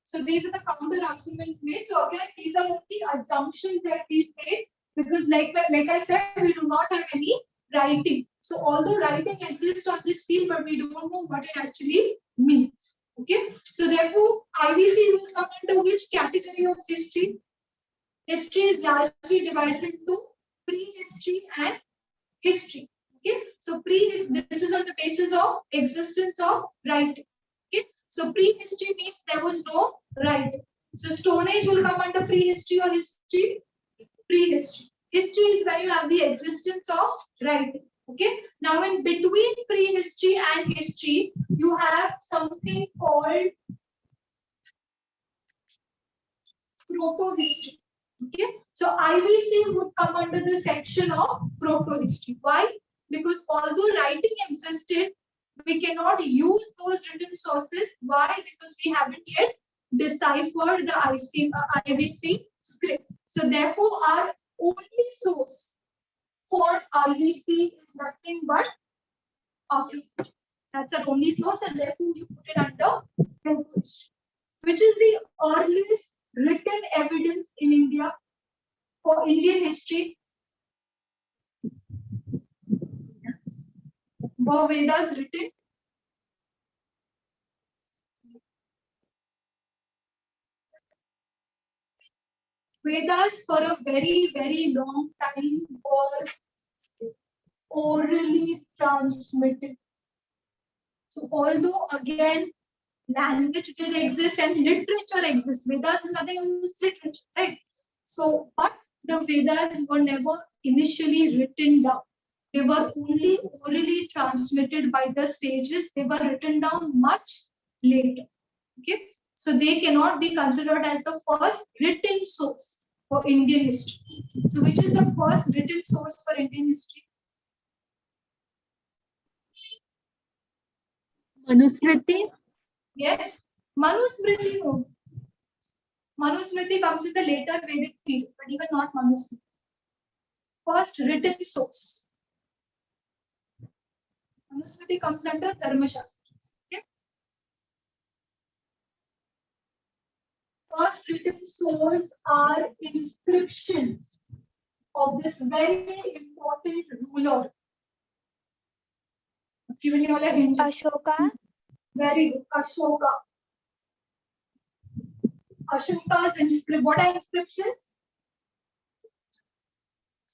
So these are the counter arguments made. So again, these are only assumptions that we made because, like I said, we do not have any writing. So although writing exists on this seal, but we don't know what it actually means. Okay. So therefore, IBC will come under which category of history? History is largely divided into prehistory and history. Okay. So this is on the basis of existence of writing. Okay. So prehistory means there was no writing. So Stone Age will come under prehistory or history? Prehistory. History is when you have the existence of writing. Okay. Now in between prehistory and history, you have something called proto-history. Okay. So IBC would come under the section of proto-history. Why? Because although writing existed, we cannot use those written sources. Why? Because we haven't yet deciphered the IBC script. So therefore, our only source for IBC is nothing but archaeology. That's our only source, and therefore you put it under proto-history, which is the earliest written evidence in India for Indian history. Were Vedas written? Vedas for a very, very long time were orally transmitted. So although again language did exist and literature exists, Vedas is nothing else than literature, right? So, but the Vedas were never initially written down. They were only orally transmitted by the sages. They were written down much later. Okay, so they cannot be considered as the first written source for Indian history. So, which is the first written source for Indian history? Manusmriti. Yes, Manusmriti. No. Manusmriti comes in the later Vedic period, but even not Manusmriti. First written source. Manusmriti comes under Dharma Shastras. Okay. First written source are inscriptions of this very important ruler. I've given you all a hint. Ashoka. Very good. Ashoka. Ashoka's inscription. What are inscriptions?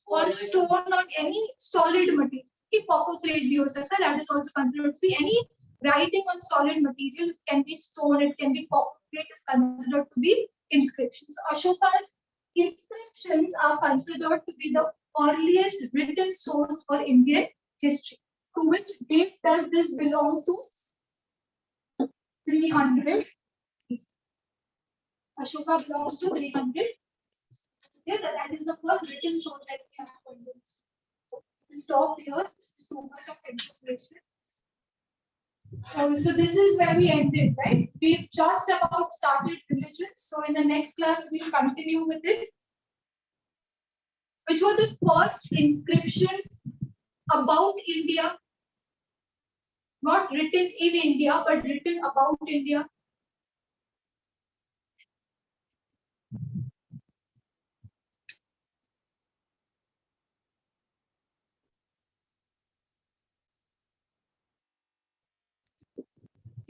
On stone, on any solid material. Copper plate bhi ho sakta, that is also considered to be any writing on solid material. It can be stone, it can be copper plate, is considered to be inscriptions. Ashoka's inscriptions are considered to be the earliest written source for Indian history. To which date does this belong to? 300. Ashoka belongs to 300. Okay, that is the first written source that we have for Indian history. Stop here. This is too much of information. So this is where we ended, right? We've just about started religion. So in the next class, we'll continue with it. Which were the first inscriptions about India? Not written in India, but written about India.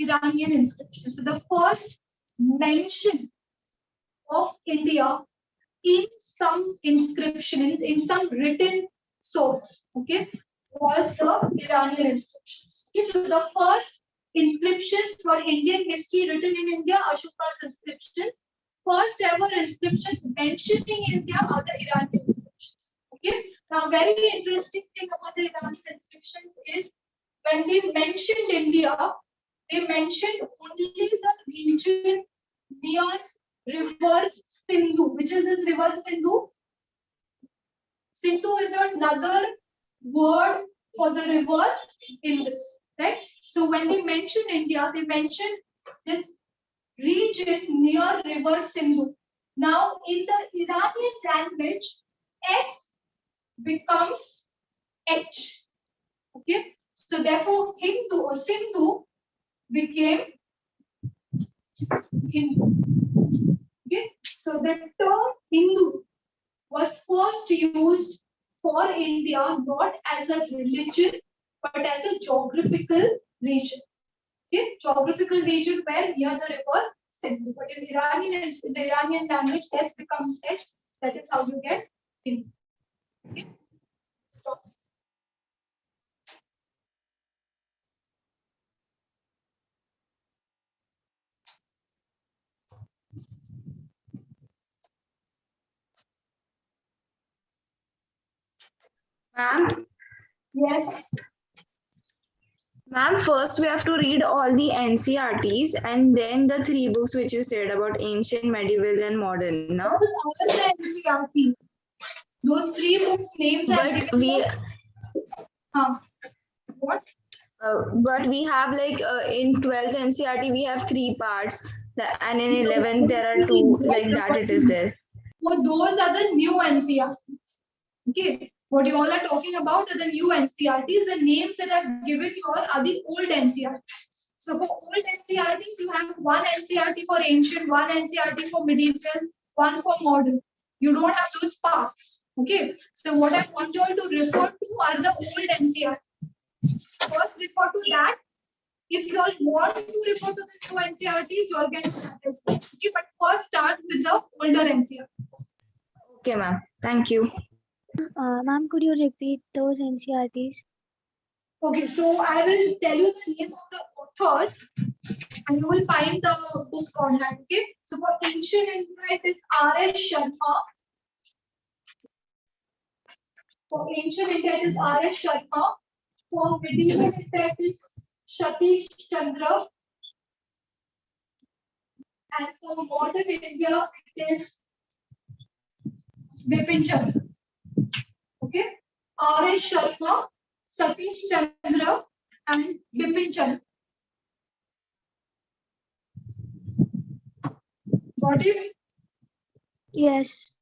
Iranian inscriptions. So the first mention of India in some inscription, in some written source, okay, was the Iranian inscriptions. Okay, so the first inscriptions for Indian history written in India, Ashoka's inscriptions. First ever inscriptions mentioning India are the Iranian inscriptions. Okay, now very interesting thing about the Iranian inscriptions is when they mentioned India, they mentioned only the region near river Sindhu. Which is this river Sindhu? Sindhu is another word for the river in this, right? So when they mention India, they mention this region near river Sindhu. Now in the Iranian language, S becomes H. Okay, so therefore Hindu or Sindhu became Hindu. Okay, so the term Hindu was first used for India not as a religion but as a geographical region. Okay, geographical region where near the river Sindhu. But in the Iranian language, S becomes H. That is how you get Hindu. Okay, stop. Ma'am, Yes. ma'am, first we have to read all the NCRTs and then the 3 books which you said about ancient, medieval, and modern. No? Those are the NCRTs. Those 3 books names are But given. we What? but we have like in 12th NCRT we have 3 parts, and in 11th there are 2 like that. It is there. So those are the new NCRTs. Okay. What you all are talking about are the new NCRTs. The names that I've given you all are the old NCRTs. So for old NCRTs, you have one NCRT for ancient, one NCRT for medieval, one for modern. You don't have those parts. Okay. So what I want you all to refer to are the old NCRTs. First refer to that. If you all want to refer to the new NCRTs, you all can do that as well. Okay, but first start with the older NCRTs. Okay, ma'am. Thank you. Ma'am, could you repeat those NCRTs? Okay, so I will tell you the name of the authors and you will find the books online. Okay, so for ancient India, it is 𝐷𝐸𝐵. For ancient India, it is 𝐷𝐸𝐵. For medieval India, it is Satish Chandra. And for modern India, it is Bipin Chandra. Okay, 𝐷𝐸𝐵, Satish Chandra, and Bipin Chandra. Got it? Yes.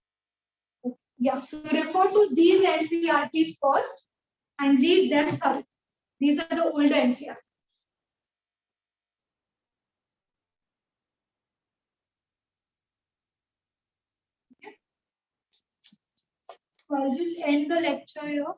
Yeah, so refer to these NCRTs first and read them thoroughly. These are the older NCRTs. Okay. So I'll just end the lecture here.